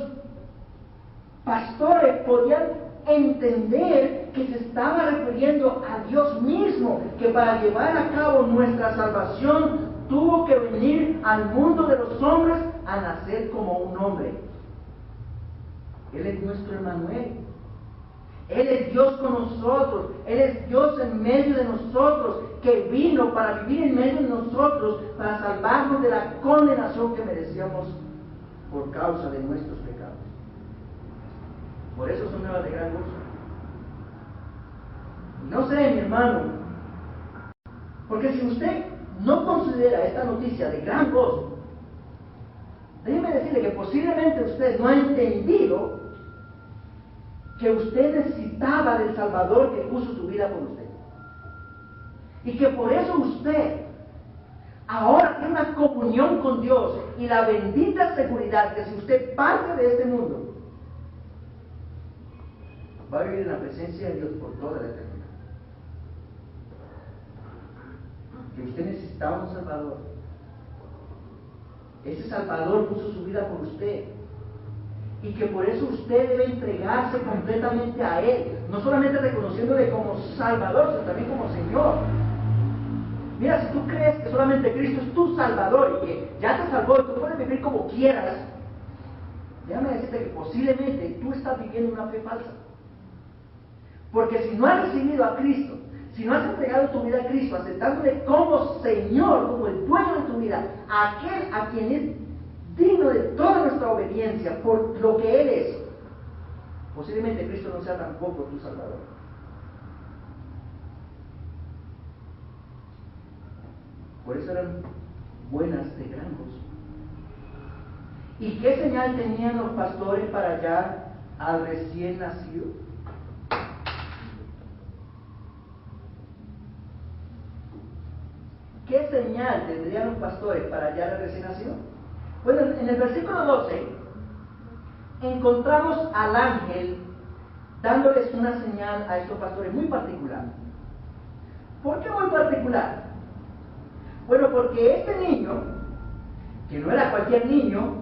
B: pastores podían entender que se estaba refiriendo a Dios mismo, que para llevar a cabo nuestra salvación tuvo que venir al mundo de los hombres a nacer como un hombre. Él es nuestro Emmanuel. Él es Dios con nosotros. Él es Dios en medio de nosotros, que vino para vivir en medio de nosotros, para salvarnos de la condenación que merecíamos por causa de nuestros pecados. Por eso son nuevas de gran gozo. No sé, mi hermano, Porque si usted no considera esta noticia de gran gozo, déjeme decirle que posiblemente usted no ha entendido que usted necesitaba del Salvador que puso su vida por usted. Y que por eso usted ahora tiene una comunión con Dios y la bendita seguridad que si usted parte de este mundo, va a vivir en la presencia de Dios por toda la eternidad. Que usted necesitaba un Salvador. Ese Salvador puso su vida por usted. Y que por eso usted debe entregarse completamente a Él. No solamente reconociéndole como Salvador, sino también como Señor. Mira, si tú crees que solamente Cristo es tu Salvador y que ya te salvó y tú puedes vivir como quieras, déjame decirte que posiblemente tú estás viviendo una fe falsa. Porque si no has recibido a Cristo, si no has entregado tu vida a Cristo, aceptándole como Señor, como el dueño de tu vida, aquel a quien es digno de toda nuestra obediencia por lo que Él es, posiblemente Cristo no sea tampoco tu Salvador. Por eso eran buenas de gran gozo. ¿Y qué señal tenían los pastores para hallar al recién nacido? ¿Qué señal tendrían los pastores para hallar al recién nacido? Bueno, en el versículo 12 encontramos al ángel dándoles una señal a estos pastores muy particular. ¿Por qué muy particular? Bueno, porque este niño, que no era cualquier niño,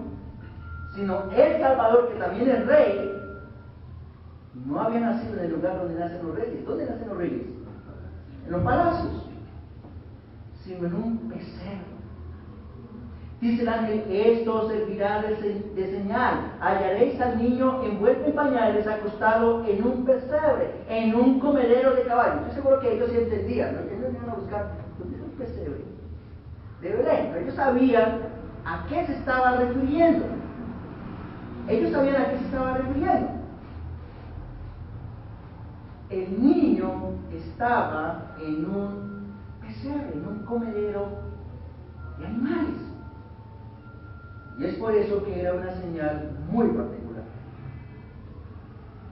B: sino el Salvador, que también es rey, no había nacido en el lugar donde nacen los reyes. ¿Dónde nacen los reyes? En los palacios, sino en un pesebre. Dice el ángel, esto servirá de señal. Hallaréis al niño envuelto en pañales, acostado en un pesebre, en un comedero de caballos. Estoy seguro que ellos sí entendían, ¿no? Ellos iban a buscar, ¿dónde es un pesebre? De Belén. Ellos sabían a qué se estaba refiriendo. Ellos sabían a qué se estaba refiriendo. El niño estaba en un pesebre, en un comedero de animales. Y es por eso que era una señal muy particular.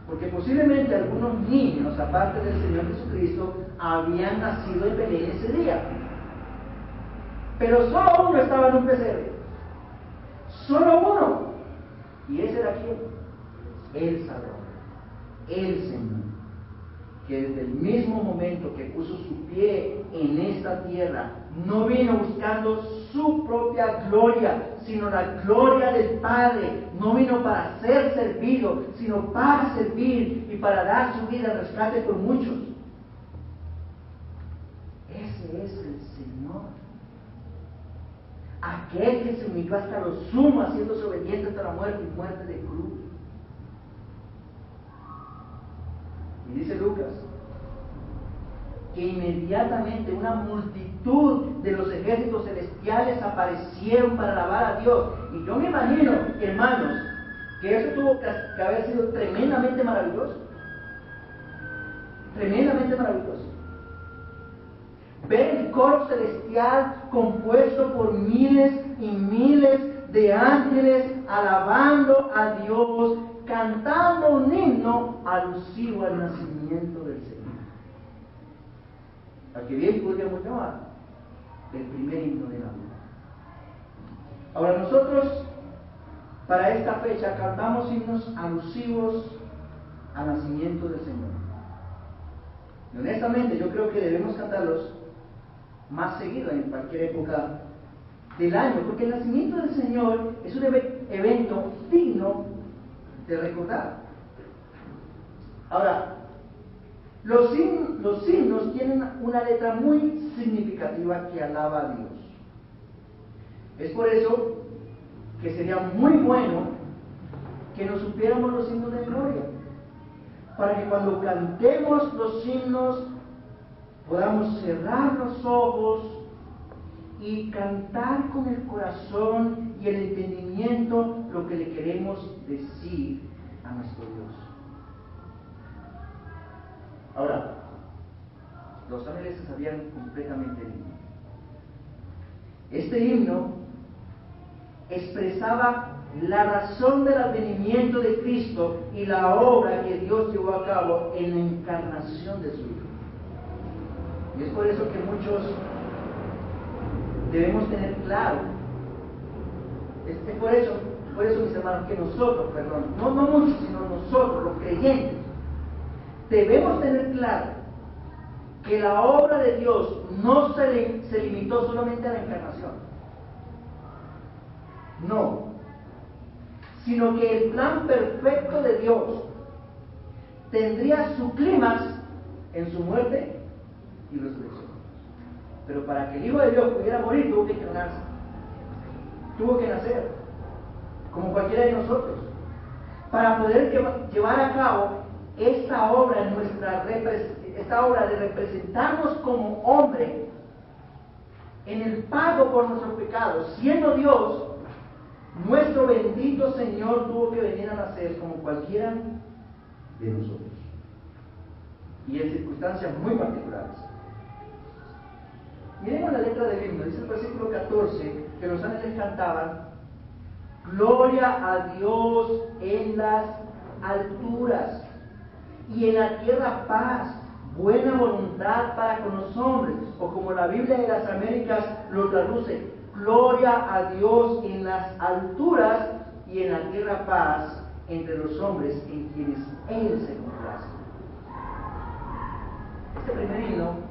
B: Porque posiblemente algunos niños, aparte del Señor Jesucristo, habían nacido en Belén ese día. Pero solo uno estaba en un pesebre. Solo uno. ¿Y ese era quién? El Salvador. El Señor. Que desde el mismo momento que puso su pie en esta tierra, no vino buscando su propia gloria, sino la gloria del Padre. No vino para ser servido, sino para servir y para dar su vida en rescate por muchos. Ese es el Señor. Aquel que se humilló hasta lo sumo, haciéndose obediente hasta la muerte y muerte de cruz. Y dice Lucas que inmediatamente una multitud de los ejércitos celestiales aparecieron para alabar a Dios. Y yo me imagino, hermanos, que eso tuvo que haber sido tremendamente maravilloso. Tremendamente maravilloso. Ver el coro celestial compuesto por miles y miles de ángeles alabando a Dios, cantando un himno alusivo al nacimiento del Señor. Al que bien podríamos llamar el primer himno de la vida. Ahora nosotros, para esta fecha, cantamos himnos alusivos al nacimiento del Señor. Y honestamente, yo creo que debemos cantarlos más seguido en cualquier época del año, porque el nacimiento del Señor es un evento digno de recordar. Ahora, los himnos tienen una letra muy significativa que alaba a Dios. Es por eso que sería muy bueno que nos supiéramos los himnos de memoria, para que cuando cantemos los himnos podamos cerrar los ojos y cantar con el corazón y el entendimiento lo que le queremos decir a nuestro Dios. Ahora, Los ángeles se sabían completamente el himno. Este himno expresaba la razón del advenimiento de Cristo y la obra que Dios llevó a cabo en la encarnación de su Hijo. Y es por eso que muchos debemos tener claro, es por eso mis hermanos, que nosotros, no muchos, sino nosotros, los creyentes, debemos tener claro que la obra de Dios no se limitó solamente a la encarnación. No, sino que el plan perfecto de Dios tendría su clímax en su muerte y resurrección. Pero para que el Hijo de Dios pudiera morir, tuvo que encarnarse, tuvo que nacer, como cualquiera de nosotros, para poder llevar a cabo esta obra de representarnos como hombre en el pago por nuestros pecados. Siendo Dios, nuestro bendito Señor tuvo que venir a nacer como cualquiera de nosotros, y en circunstancias muy particulares. Miremos la letra del himno. Dice el versículo 14 que los ángeles cantaban: gloria a Dios en las alturas y en la tierra paz, buena voluntad para con los hombres. O como la Biblia de las Américas lo traduce: gloria a Dios en las alturas y en la tierra paz entre los hombres en quienes Él se complace. Este primer himno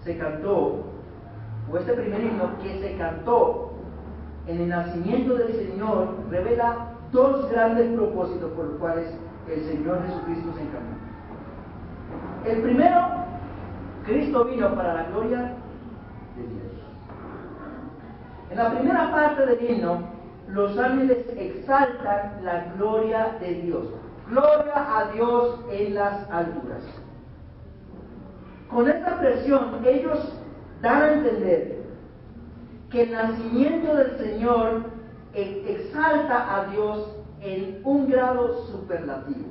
B: se cantó, o este primer himno que se cantó en el nacimiento del Señor, revela dos grandes propósitos por los cuales el Señor Jesucristo se encarnó. El primero, Cristo vino para la gloria de Dios. En la primera parte del himno, los ángeles exaltan la gloria de Dios. Gloria a Dios en las alturas. Con esta expresión, ellos dan a entender que el nacimiento del Señor exalta a Dios en un grado superlativo.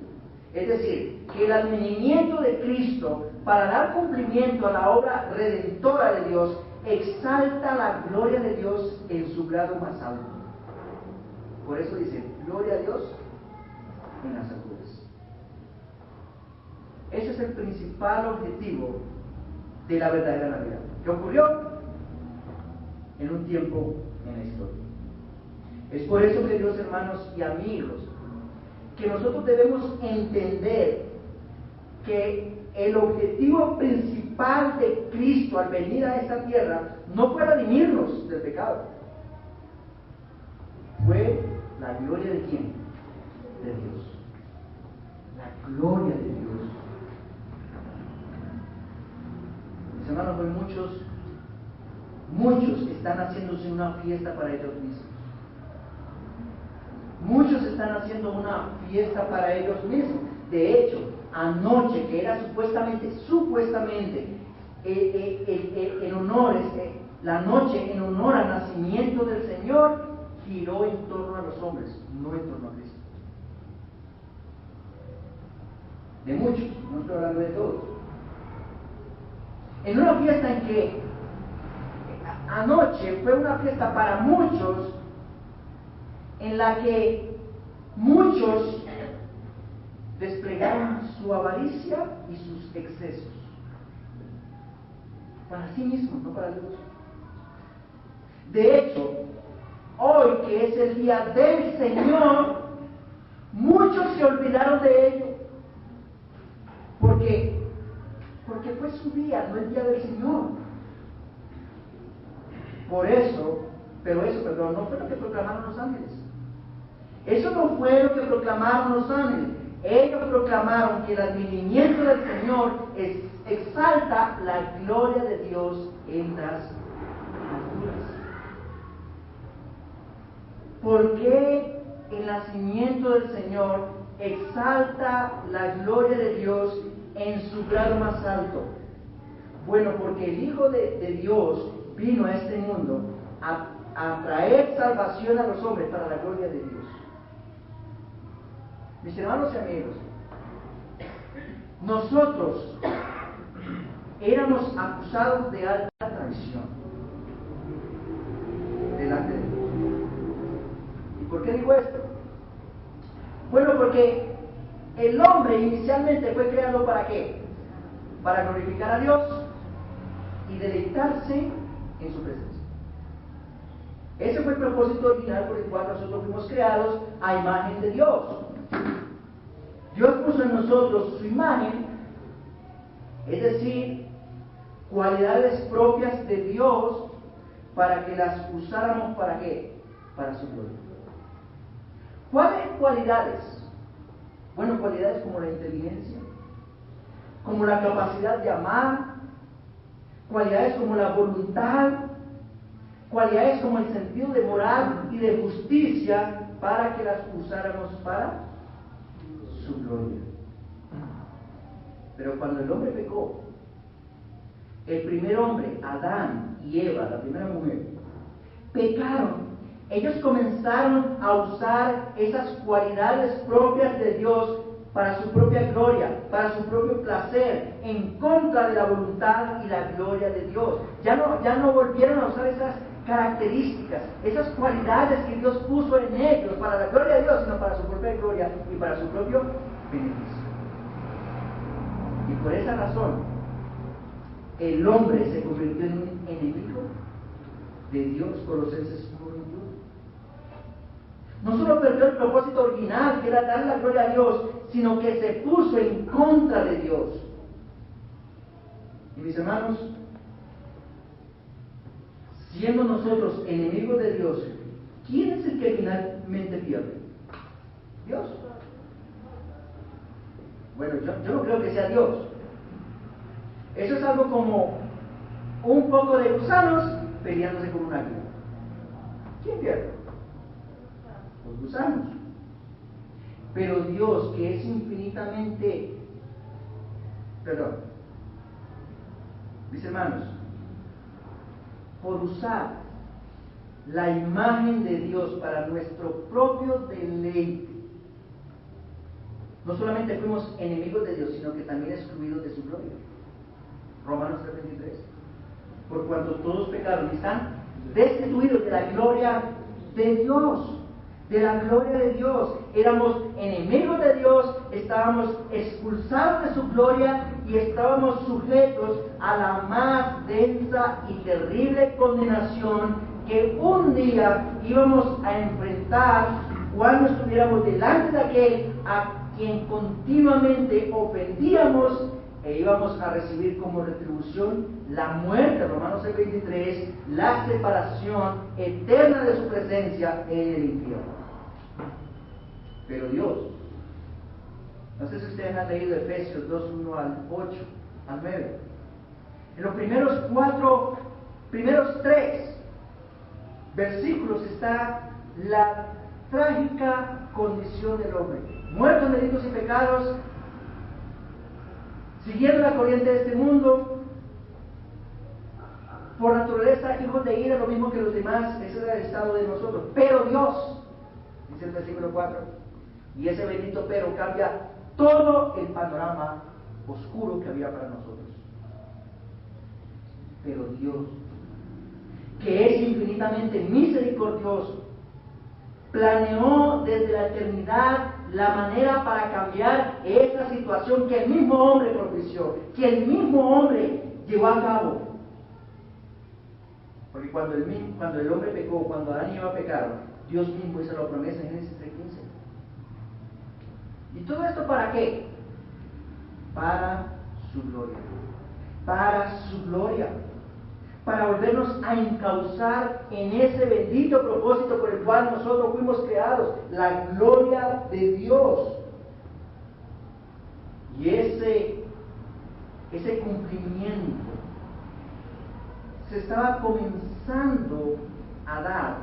B: Es decir, que el advenimiento de Cristo para dar cumplimiento a la obra redentora de Dios exalta la gloria de Dios en su grado más alto. Por eso dice: gloria a Dios en las alturas. Ese es el principal objetivo de la verdadera Navidad, que ocurrió en un tiempo en la historia. Es por eso, queridos hermanos y amigos, que nosotros debemos entender que el objetivo principal de Cristo al venir a esta tierra no fue redimirnos del pecado. Fue la gloria de ¿quién? De Dios. La gloria de Dios. Mis hermanos, hoy muchos están haciéndose una fiesta para ellos mismos. Muchos están haciendo una fiesta para ellos mismos. De hecho, anoche, que era supuestamente en honor, la noche en honor al nacimiento del Señor, giró en torno a los hombres, no en torno a Cristo. De muchos, no estoy hablando de todos. En una fiesta en que anoche fue una fiesta para muchos, en la que muchos desplegaron su avaricia y sus excesos para sí mismos, no para Dios. De hecho, hoy que es el día del Señor, muchos se olvidaron de ello, porque fue su día, no el día del Señor. Pero eso no fue lo que proclamaron los ángeles. Eso no fue lo que proclamaron los ángeles. Ellos proclamaron que el advenimiento del Señor exalta la gloria de Dios en las alturas. ¿Por qué el nacimiento del Señor exalta la gloria de Dios en su grado más alto? Bueno, porque el Hijo de Dios vino a este mundo a traer salvación a los hombres para la gloria de Dios. Mis hermanos y amigos, nosotros éramos acusados de alta traición delante de Dios. ¿Y por qué digo esto? Bueno, porque el hombre inicialmente fue creado ¿para qué? Para glorificar a Dios y deleitarse en su presencia. Ese fue el propósito original por el cual nosotros fuimos creados a imagen de Dios. Dios puso en nosotros su imagen, es decir, cualidades propias de Dios para que las usáramos ¿para qué? Para su gloria. ¿Cuáles cualidades? Bueno, cualidades como la inteligencia, como la capacidad de amar, cualidades como la voluntad, cualidades como el sentido de moral y de justicia para que las usáramos para su gloria. Pero cuando el hombre pecó, el primer hombre, Adán y Eva, la primera mujer, pecaron. Ellos comenzaron a usar esas cualidades propias de Dios para su propia gloria, para su propio placer, en contra de la voluntad y la gloria de Dios. Ya no volvieron a usar esas características, esas cualidades que Dios puso en ellos para la gloria de Dios, sino para su propia gloria y para su propio beneficio. Y por esa razón, el hombre se convirtió en un enemigo de Dios. Colosenses 1:21. No solo perdió el propósito original, que era dar la gloria a Dios, sino que se puso en contra de Dios. Y mis hermanos, siendo nosotros enemigos de Dios, ¿quién es el que finalmente pierde? Dios. Bueno, yo no creo que sea Dios. Eso es algo como un poco de gusanos peleándose con un águila. ¿Quién pierde? Los gusanos. Pero Dios, que es infinitamente, mis hermanos, por usar la imagen de Dios para nuestro propio deleite, no solamente fuimos enemigos de Dios, sino que también excluidos de su gloria. Romanos 3:23. Por cuanto todos pecaron y están destituidos de la gloria de Dios. De la gloria de Dios. Éramos enemigos de Dios, estábamos expulsados de su gloria y estábamos sujetos a la más densa y terrible condenación que un día íbamos a enfrentar cuando estuviéramos delante de aquel a quien continuamente ofendíamos e íbamos a recibir como retribución la muerte, Romanos 6:23, la separación eterna de su presencia en el infierno. Pero Dios, no sé si ustedes han leído Efesios 2:1 al 8, al 9. En los primeros 3 versículos está la trágica condición del hombre. Muerto en delitos y pecados, siguiendo la corriente de este mundo, por naturaleza hijos de ira, lo mismo que los demás. Ese era el estado de nosotros. Pero Dios, dice el versículo 4, y ese bendito pero cambia todo el panorama oscuro que había para nosotros. Pero Dios, que es infinitamente misericordioso, planeó desde la eternidad la manera para cambiar esta situación que el mismo hombre propició, que el mismo hombre llevó a cabo. Porque cuando el hombre pecó, cuando Adán y Eva pecaron, Dios mismo hizo la promesa en Génesis 3:15. ¿Y todo esto para qué? Para su gloria. Para su gloria. Para volvernos a encauzar en ese bendito propósito por el cual nosotros fuimos creados, la gloria de Dios. Y ese cumplimiento se estaba comenzando a dar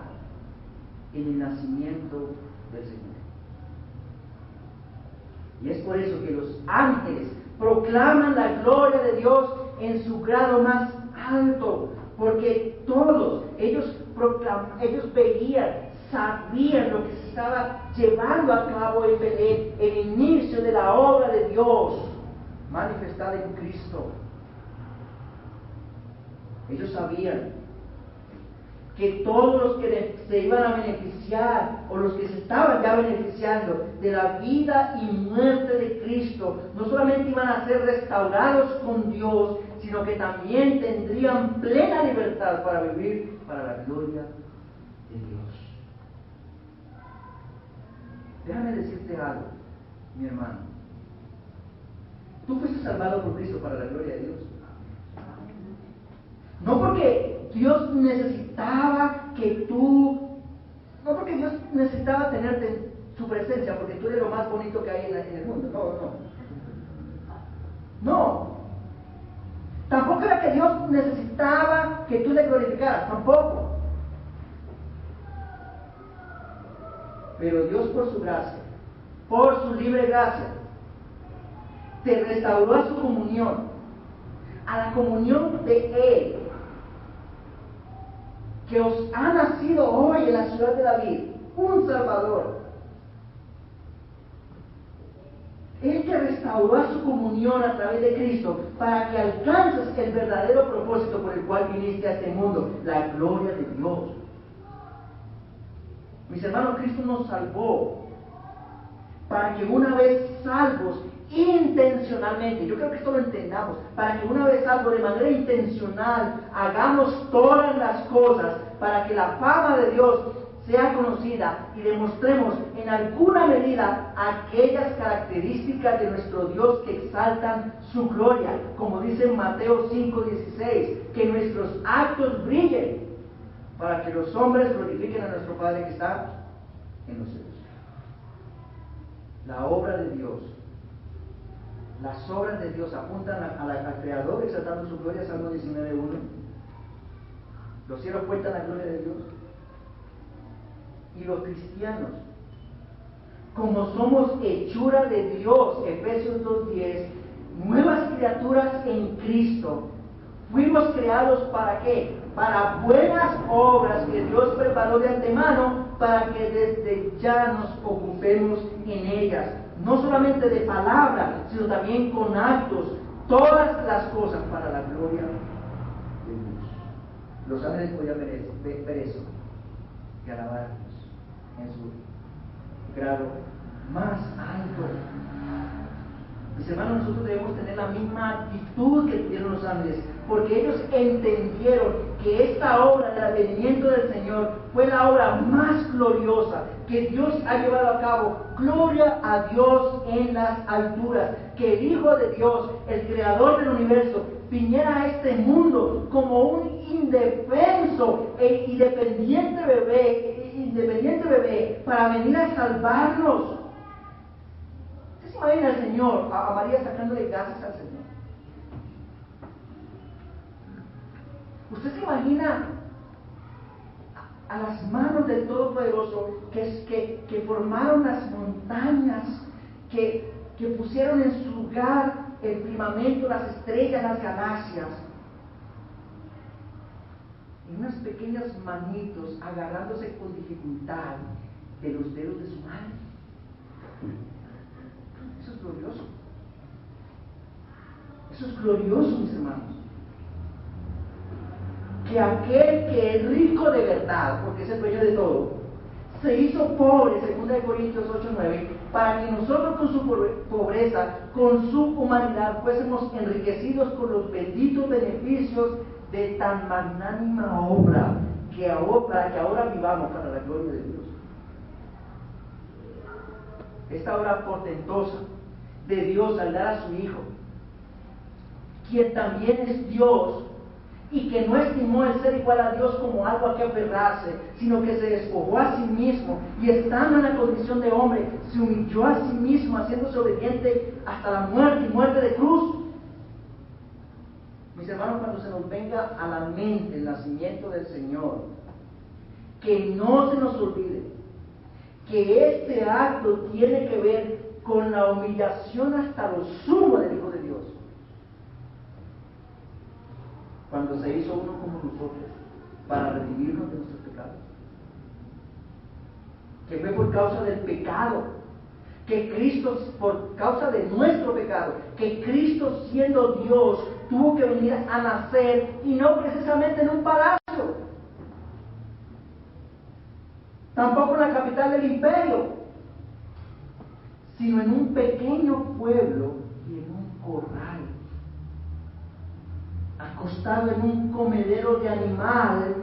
B: en el nacimiento del Señor. Y es por eso que los ángeles proclaman la gloria de Dios en su grado más alto, porque todos ellos veían, sabían lo que se estaba llevando a cabo en Belén, el inicio de la obra de Dios manifestada en Cristo. Ellos sabían que todos los que se iban a beneficiar, o los que se estaban ya beneficiando de la vida y muerte de Cristo, no solamente iban a ser restaurados con Dios, sino que también tendrían plena libertad para vivir para la gloria de Dios. Déjame decirte algo, mi hermano. Tú fuiste salvado por Cristo para la gloria de Dios. No porque Dios necesitaba que tú, no porque Dios necesitaba tenerte en su presencia, porque tú eres lo más bonito que hay en el mundo. No. Tampoco era que Dios necesitaba que tú le glorificaras, tampoco. Pero Dios por su gracia, por su libre gracia, te restauró a su comunión, a la comunión de Él, que os ha nacido hoy en la ciudad de David, un Salvador. Él te restauró a su comunión a través de Cristo para que alcances el verdadero propósito por el cual viniste a este mundo, la gloria de Dios. Mis hermanos, Cristo nos salvó para que una vez salvos intencionalmente, yo creo que esto lo entendamos, para que una vez salvos de manera intencional hagamos todas las cosas para que la fama de Dios sea conocida y demostremos en alguna medida aquellas características de nuestro Dios que exaltan su gloria, como dice en Mateo 5:16, que nuestros actos brillen para que los hombres glorifiquen a nuestro Padre que está en los cielos. La obra de Dios, las obras de Dios apuntan al Creador exaltando su gloria, Salmo 19:1. Los cielos cuentan la gloria de Dios. Y los cristianos, como somos hechura de Dios, Efesios 2:10, nuevas criaturas en Cristo, fuimos creados ¿para qué? Para buenas obras que Dios preparó de antemano para que desde ya nos ocupemos en ellas, no solamente de palabra, sino también con actos, todas las cosas para la gloria de Dios. Los ángeles podían ver eso y alabar a Dios en su grado más alto. Mis hermanos, nosotros debemos tener la misma actitud que tuvieron los ángeles, porque ellos entendieron que esta obra del advenimiento del Señor fue la obra más gloriosa que Dios ha llevado a cabo. Gloria a Dios en las alturas, que el Hijo de Dios, el Creador del universo, viniera a este mundo como un indefenso e independiente bebé para venir a salvarnos. ¿Usted se imagina al Señor, a María sacándole gases al Señor? ¿Usted se imagina a las manos del Todopoderoso que formaron las montañas, que pusieron en su lugar el firmamento, las estrellas, las galaxias, y unas pequeñas manitos agarrándose con dificultad de los dedos de su mano? Eso es glorioso. Eso es glorioso, mis hermanos. Que aquel que es rico de verdad, porque es el dueño de todo, se hizo pobre, 2 Corintios 8:9, para que nosotros con su pobreza, con su humanidad, fuésemos enriquecidos con los benditos beneficios de tan magnánima obra, que ahora vivamos para la gloria de Dios. Esta obra portentosa de Dios al dar a su Hijo, quien también es Dios, y que no estimó el ser igual a Dios como algo a que aferrarse, sino que se despojó a sí mismo, y estando en la condición de hombre, se humilló a sí mismo, haciéndose obediente hasta la muerte y muerte de cruz. Mis hermanos, cuando se nos venga a la mente el nacimiento del Señor, que no se nos olvide que este acto tiene que ver con la humillación hasta lo sumo del Hijo de Dios. Cuando se hizo uno como nosotros, para redimirnos de nuestros pecados. Que fue por causa del pecado, que Cristo, por causa de nuestro pecado, que Cristo siendo Dios, tuvo que venir a nacer, y no precisamente en un palacio, tampoco en la capital del imperio, sino en un pequeño pueblo y en un corral, acostado en un comedero de animal,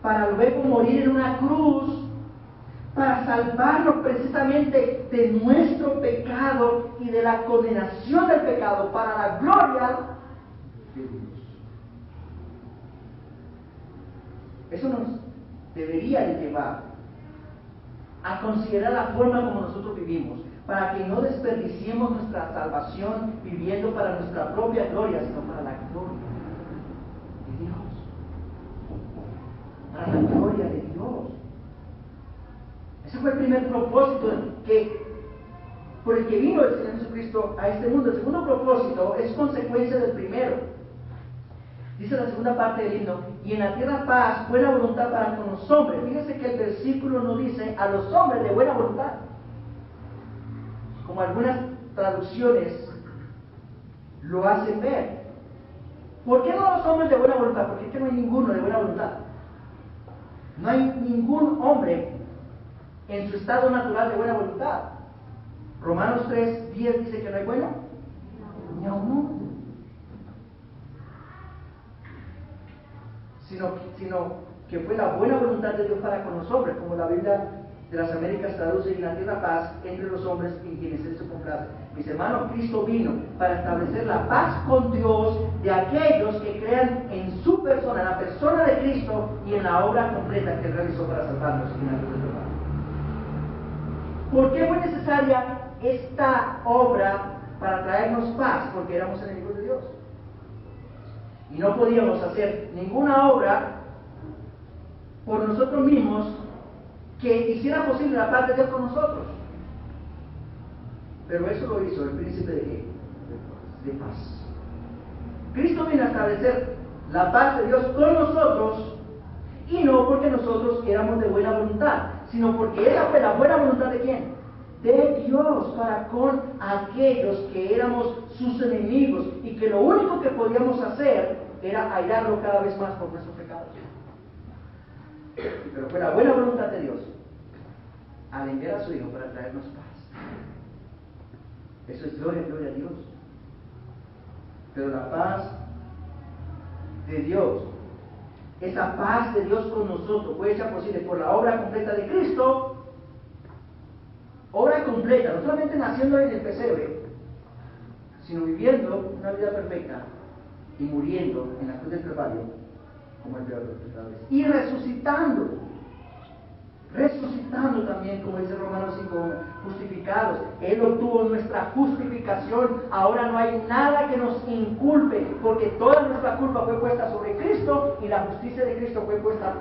B: para luego morir en una cruz, para salvarnos precisamente de nuestro pecado y de la condenación del pecado, para la gloria de Dios. Eso nos debería de llevar a considerar la forma como nosotros vivimos, para que no desperdiciemos nuestra salvación viviendo para nuestra propia gloria, sino para la gloria de Dios. Para la gloria de Dios. Ese fue el primer propósito por el que vino el Señor Jesucristo a este mundo. El segundo propósito es consecuencia del primero. Dice la segunda parte del himno: y en la tierra paz, buena voluntad para con los hombres. Fíjese que el versículo no dice a los hombres de buena voluntad, como algunas traducciones lo hacen ver. ¿Por qué no a los hombres de buena voluntad? Porque es que no hay ninguno de buena voluntad. No hay ningún hombre en su estado natural de buena voluntad. Romanos 3:10 dice que no hay bueno ni a uno, sino que fue la buena voluntad de Dios para con los hombres, como la Biblia de las Américas traduce: en la tierra paz entre los hombres en quienes Él se complace. Mis hermanos, Cristo vino para establecer la paz con Dios de aquellos que crean en su persona, en la persona de Cristo y en la obra completa que Él realizó para salvarnos en la cruz del Calvario. ¿Por qué fue necesaria esta obra para traernos paz? Porque éramos enemigos de Dios. Y no podíamos hacer ninguna obra por nosotros mismos que hiciera posible la paz de Dios con nosotros. Pero eso lo hizo el príncipe de ¿qué? De paz. Cristo vino a establecer la paz de Dios con nosotros, y no porque nosotros éramos de buena voluntad, sino porque esa fue la buena voluntad ¿de quién? De Dios para con aquellos que éramos sus enemigos, y que lo único que podíamos hacer era airarlo cada vez más por nuestros pecados. Pero fue la buena voluntad de Dios al enviar a su Hijo para traernos paz. Eso es gloria a Dios. Pero la paz de Dios, esa paz de Dios con nosotros, fue hecha posible por la obra completa de Cristo. Obra completa, no solamente naciendo en el pesebre, sino viviendo una vida perfecta y muriendo en la cruz del Calvario como el peor de los pecadores, y resucitando también, como dice Romanos 5, justificados. Él obtuvo nuestra justificación. Ahora no hay nada que nos inculpe, porque toda nuestra culpa fue puesta sobre Cristo y la justicia de Cristo fue puesta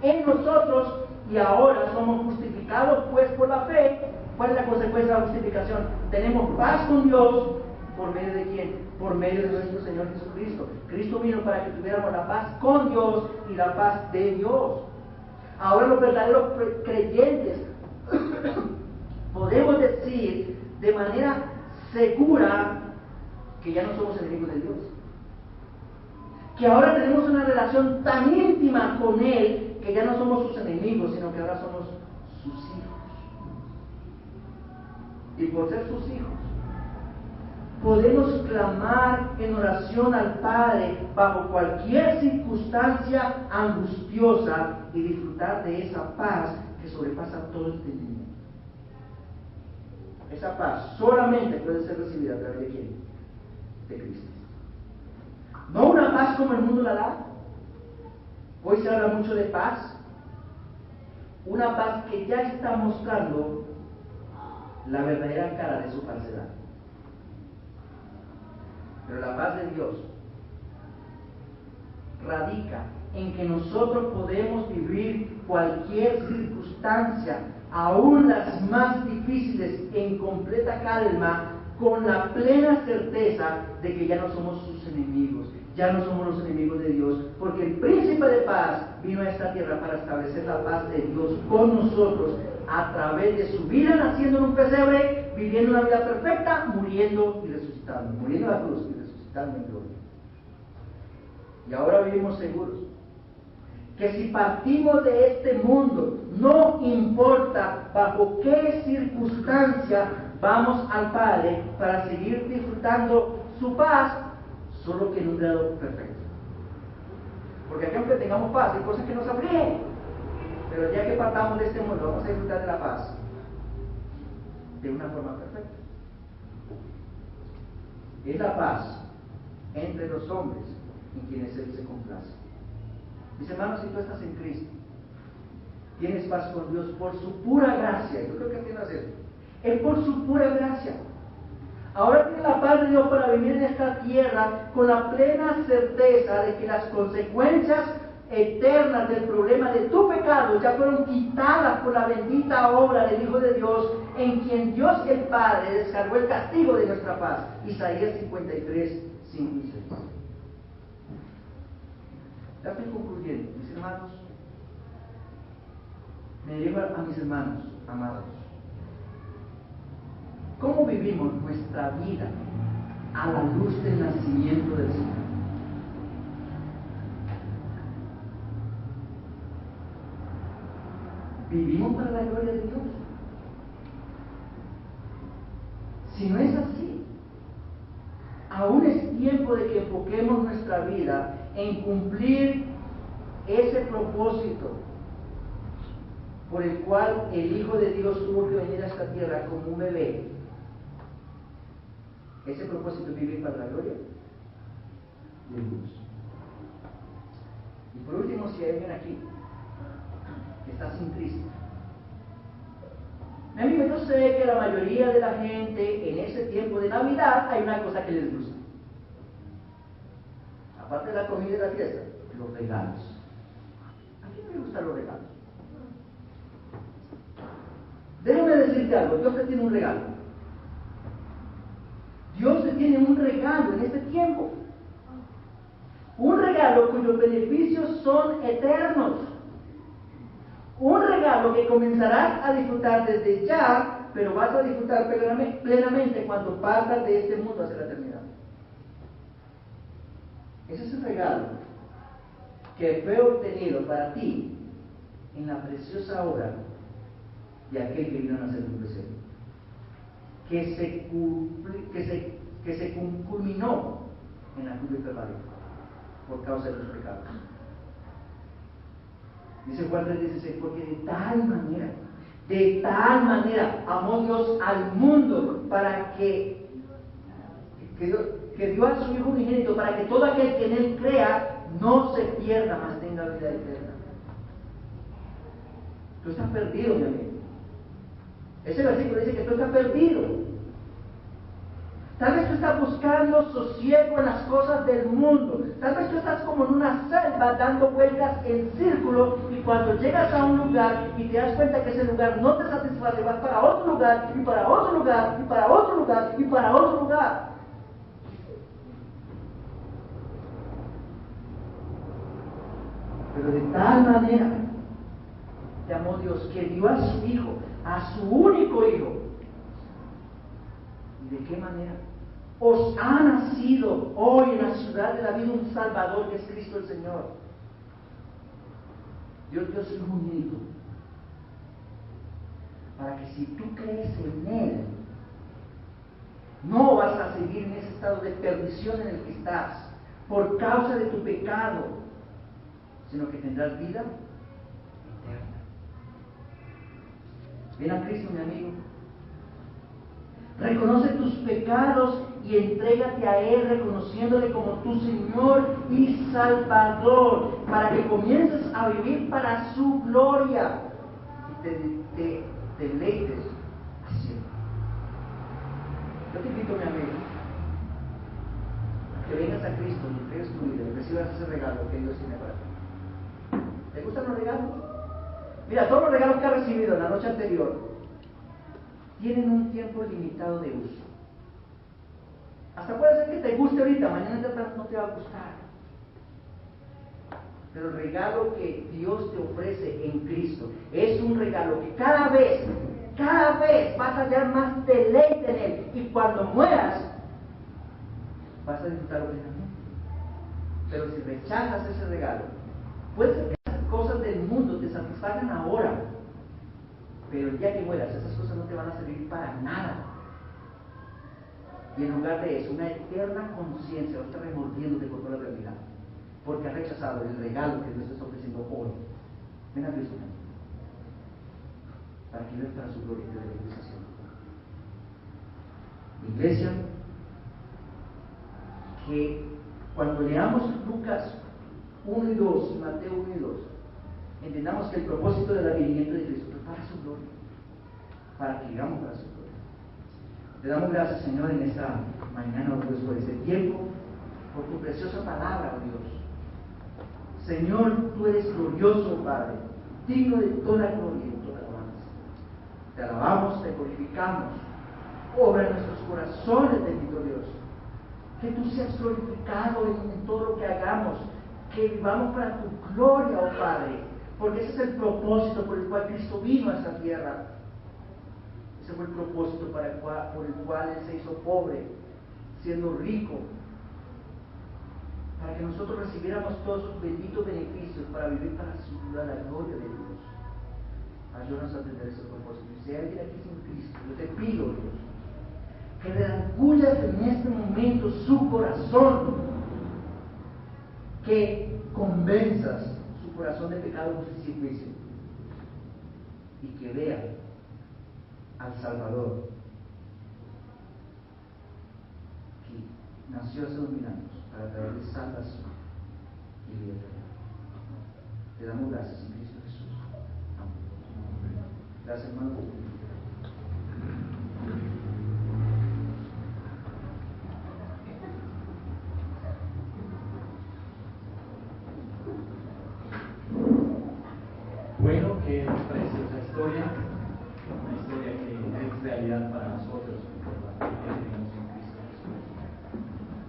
B: en nosotros, y ahora somos justificados pues por la fe. ¿Cuál es la consecuencia de la justificación? Tenemos paz con Dios. ¿Por medio de quién? Por medio de nuestro Señor Jesucristo. Cristo vino para que tuviéramos la paz con Dios y la paz de Dios. Ahora los verdaderos creyentes podemos decir de manera segura que ya no somos enemigos de Dios. Que ahora tenemos una relación tan íntima con Él que ya no somos sus enemigos, sino que ahora somos sus hijos. Y por ser sus hijos, podemos clamar en oración al Padre bajo cualquier circunstancia angustiosa y disfrutar de esa paz que sobrepasa todo entendimiento. Esa paz solamente puede ser recibida a través de ¿quién? De Cristo. No una paz como el mundo la da. Hoy se habla mucho de paz. Una paz que ya está mostrando la verdadera cara de su falsedad. Pero la paz de Dios radica en que nosotros podemos vivir cualquier circunstancia, aún las más difíciles, en completa calma, con la plena certeza de que ya no somos sus enemigos, ya no somos los enemigos de Dios, porque el príncipe de paz vino a esta tierra para establecer la paz de Dios con nosotros, a través de su vida naciendo en un pesebre, viviendo una vida perfecta, muriendo y resucitando, muriendo en la cruz y resucitando. resucitarme en gloria. Y ahora vivimos seguros que si partimos de este mundo, no importa bajo qué circunstancia vamos al Padre para seguir disfrutando su paz, solo que en un grado perfecto. Porque aquí aunque tengamos paz, hay cosas que nos afligen, pero el día que partamos de este mundo vamos a disfrutar de la paz de una forma perfecta. Es la paz entre los hombres en quienes Él se complace. Mis hermanos, si tú estás en Cristo, tienes paz con Dios por su pura gracia. Yo creo que entiendas esto. Es por su pura gracia. Ahora tienes la paz de Dios para vivir en esta tierra con la plena certeza de que las consecuencias eternas del problema de tu pecado ya fueron quitadas por la bendita obra del Hijo de Dios, en quien Dios el Padre descargó el castigo de nuestra paz. Isaías 53, 5 y 6. Ya estoy concluyendo, mis hermanos. Me dirijo a mis hermanos amados. ¿Cómo vivimos nuestra vida a la luz del nacimiento del Señor? ¿Vivimos para la gloria de Dios? Si no es así, aún es tiempo de que enfoquemos nuestra vida en cumplir ese propósito por el cual el Hijo de Dios tuvo que venir a esta tierra como un bebé. Ese propósito es vivir para la gloria de Dios. Y por último, si hay alguien aquí que está sin Cristo, amigo, yo sé que la mayoría de la gente en ese tiempo de Navidad hay una cosa que les gusta. Aparte de la comida y la fiesta, los regalos. ¿A quién le gustan los regalos? Déjame decirte algo, Dios te tiene un regalo. Dios te tiene un regalo en este tiempo. Un regalo cuyos beneficios son eternos. Un regalo que comenzarás a disfrutar desde ya, pero vas a disfrutar plenamente cuando partas de este mundo hacia la eternidad. Ese es el regalo que fue obtenido para ti en la preciosa obra de aquel que vino a nacer en tu presente, que se culminó en la cruz de Calvario por causa de los pecados. Dice Juan 3:16, porque de tal manera amó Dios al mundo para que dio a su Hijo unigénito para que todo aquel que en Él crea no se pierda, mas tenga vida eterna. Tú estás perdido, mi amigo. Ese versículo dice que tú estás perdido. Tal vez tú estás buscando sosiego en las cosas del mundo. Tal vez tú estás como en una selva dando vueltas en círculo, y cuando llegas a un lugar y te das cuenta que ese lugar no te satisface, vas para otro lugar, y para otro lugar, y para otro lugar, y para otro lugar. Pero de tal manera te amó Dios que dio a su Hijo, a su único Hijo. ¿Y de qué manera? Os ha nacido hoy en la ciudad de David un Salvador, que es Cristo el Señor. Dios dio su Hijo unigénito para que si tú crees en Él, no vas a seguir en ese estado de perdición en el que estás por causa de tu pecado, sino que tendrás vida eterna. Ven a Cristo, mi amigo. Reconoce tus pecados y entrégate a Él, reconociéndole como tu Señor y Salvador, para que comiences a vivir para su gloria y te deleites haciendo. Yo te invito, mi amigo, a que vengas a Cristo y entregues tu vida y recibas ese regalo que Dios tiene para ti. ¿Te gustan los regalos? Mira, todos los regalos que has recibido en la noche anterior tienen un tiempo limitado de uso. Hasta puede ser que te guste ahorita, mañana no te va a gustar. Pero el regalo que Dios te ofrece en Cristo es un regalo que cada vez vas a hallar más deleite en Él. Y cuando mueras, vas a disfrutarlo plenamente. Pero si rechazas ese regalo, puede ser que las cosas del mundo te satisfagan ahora, pero el día que mueras, esas cosas no te van a servir para nada. Y en lugar de eso, una eterna conciencia va a estar remordiéndote por toda la eternidad, porque has rechazado el regalo que Dios te está ofreciendo hoy. Ven a Cristo, para que vivas para su gloria y de la realización. Iglesia, que cuando leamos Lucas 1 y 2, Mateo 1 y 2, entendamos que el propósito del advenimiento de Cristo es para su gloria, para que vivamos para su gloria. Te damos gracias, Señor, en esta mañana, oh Dios, por este tiempo, por tu preciosa palabra, oh Dios. Señor, tú eres glorioso, Padre, digno de toda gloria y toda alabanza. Te alabamos, te glorificamos. Obra en nuestros corazones, bendito Dios. Que tú seas glorificado en todo lo que hagamos, que vivamos para tu gloria, oh Padre, porque ese es el propósito por el cual Cristo vino a esta tierra. Ese fue el propósito por el cual Él se hizo pobre, siendo rico, para que nosotros recibiéramos todos sus benditos beneficios para vivir para la gloria de Dios. Ayúdanos a entender ese propósito. Y si hay alguien aquí sin Cristo, yo te pido, Dios, que redargullas en este momento su corazón, que convenzas su corazón de pecado, justicia y juicio, y que vea al Salvador que nació hace 2000 años para traerle salvación y vida eterna. Te damos gracias en Cristo Jesús. Amén. Gracias, hermano.
C: Bueno, qué preciosa historia, una historia que es realidad para nosotros, por la que tenemos en Cristo Jesús.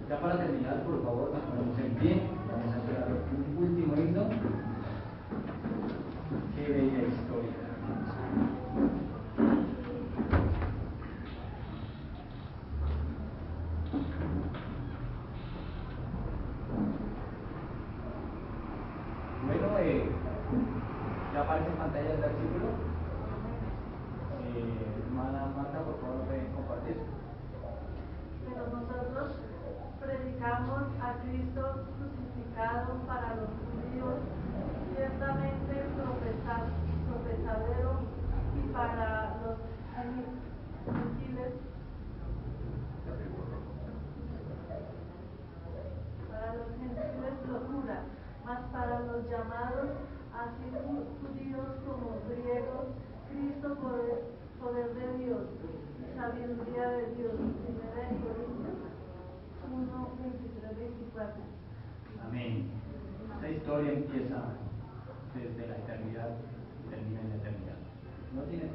C: Ya para terminar, por favor, nos ponemos en pie, vamos a esperar un último himno. Qué bella historia. Bueno, ya aparece en pantalla el versículo. Hermana Marta, por favor, ¿lo pueden compartir?
D: Pero nosotros predicamos a Cristo crucificado para los judíos, ciertamente tropezadero, y para los gentiles, locura, mas para los llamados, así judíos como griegos, Cristo poder de Dios, sabiduría de Dios. Primera de Corintios 1, 23, 24.
C: Amén. Esta historia empieza desde la eternidad y termina en la eternidad. No tiene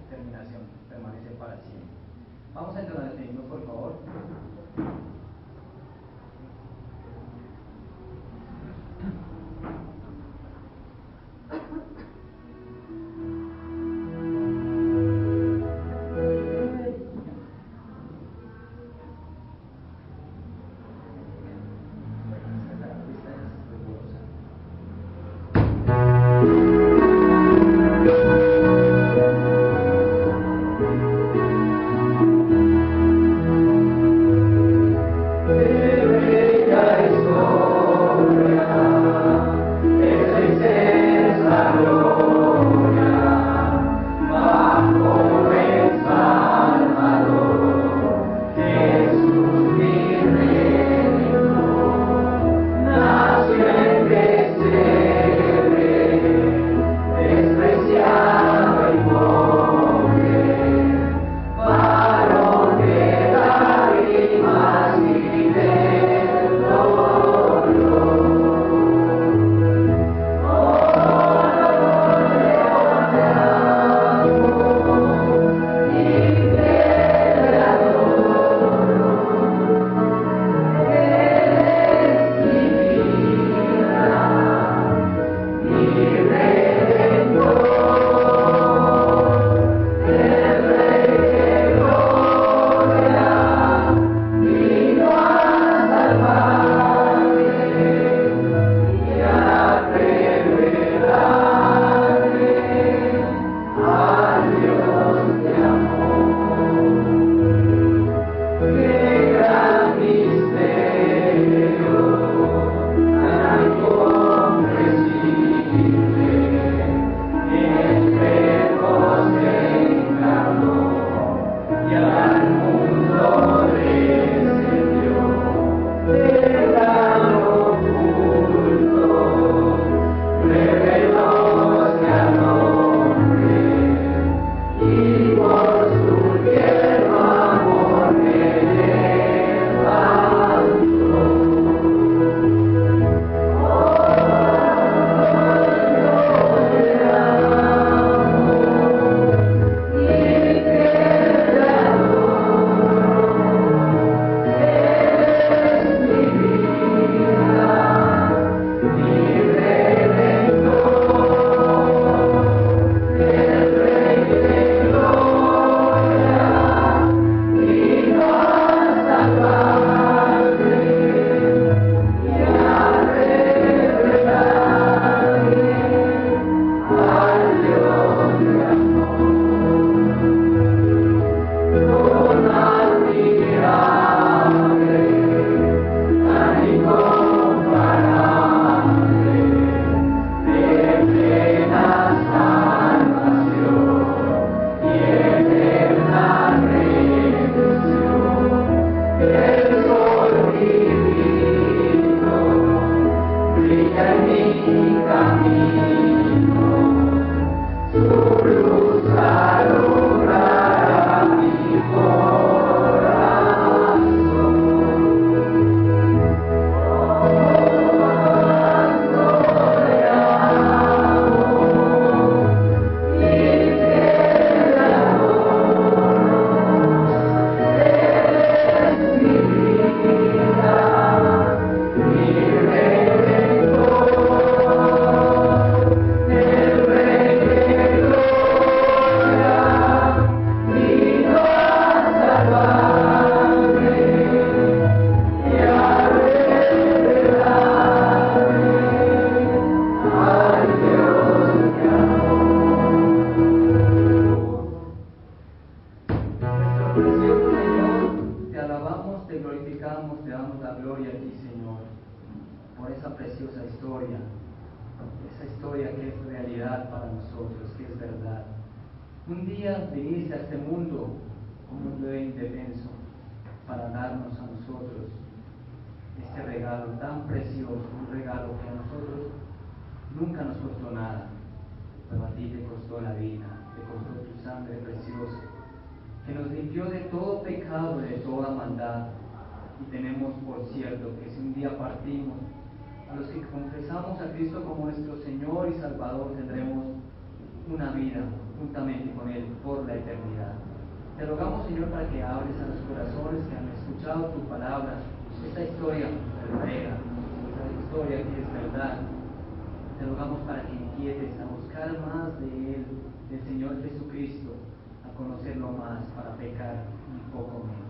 C: terminación, permanece para siempre. Vamos a entonar este himno, por favor. le damos la gloria a ti, Señor, por esa preciosa historia, esa historia que es realidad para nosotros, que es verdad. Un día viniste a este mundo como un bebé indefenso para darnos a nosotros este regalo tan precioso, un regalo que a nosotros nunca nos costó nada, pero a ti te costó la vida, te costó tu sangre preciosa, que nos limpió de todo pecado, de toda maldad. Y tenemos por cierto que si un día partimos, a los que confesamos a Cristo como nuestro Señor y Salvador, tendremos una vida juntamente con Él por la eternidad. Te rogamos, Señor, para que hables a los corazones que han escuchado tu palabra, esta historia verdadera, esta historia que es verdad. Te rogamos para que inquietes a buscar más de Él, del Señor Jesucristo, a conocerlo más, para pecar un poco menos.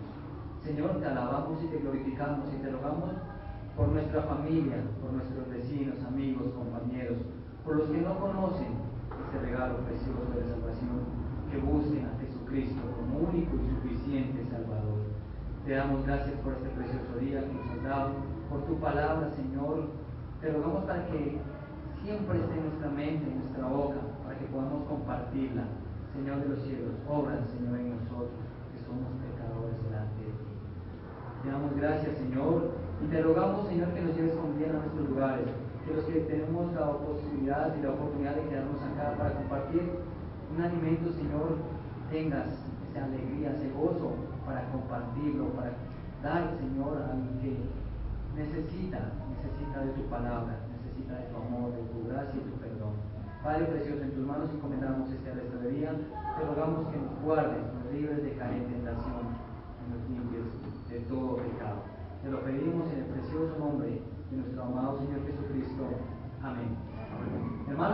C: Señor, te alabamos y te glorificamos y te rogamos por nuestra familia, por nuestros vecinos, amigos, compañeros, por los que no conocen este regalo precioso de la salvación, que busquen a Jesucristo como único y suficiente Salvador. Te damos gracias por este precioso día que nos has dado, por tu palabra, Señor. Te rogamos para que siempre esté en nuestra mente, en nuestra boca, para que podamos compartirla. Señor de los cielos, obra, Señor, en nosotros, que somos pecadores delante de ti. Te damos gracias, Señor, y te rogamos, Señor, que nos lleves con bien a nuestros lugares, que los que tenemos la posibilidad y la oportunidad de quedarnos acá para compartir un alimento, Señor, tengas esa alegría, ese gozo para compartirlo, para dar, Señor, a alguien que necesita de tu palabra, necesita de tu amor, de tu gracia y tu perdón. Padre precioso, en tus manos encomendamos este resto de día. Te rogamos que nos guardes, nos libres de caer en tentación, y nos limpies de todo pecado. Te lo pedimos en el precioso nombre de nuestro amado Señor Jesucristo. Amén. Hermanos,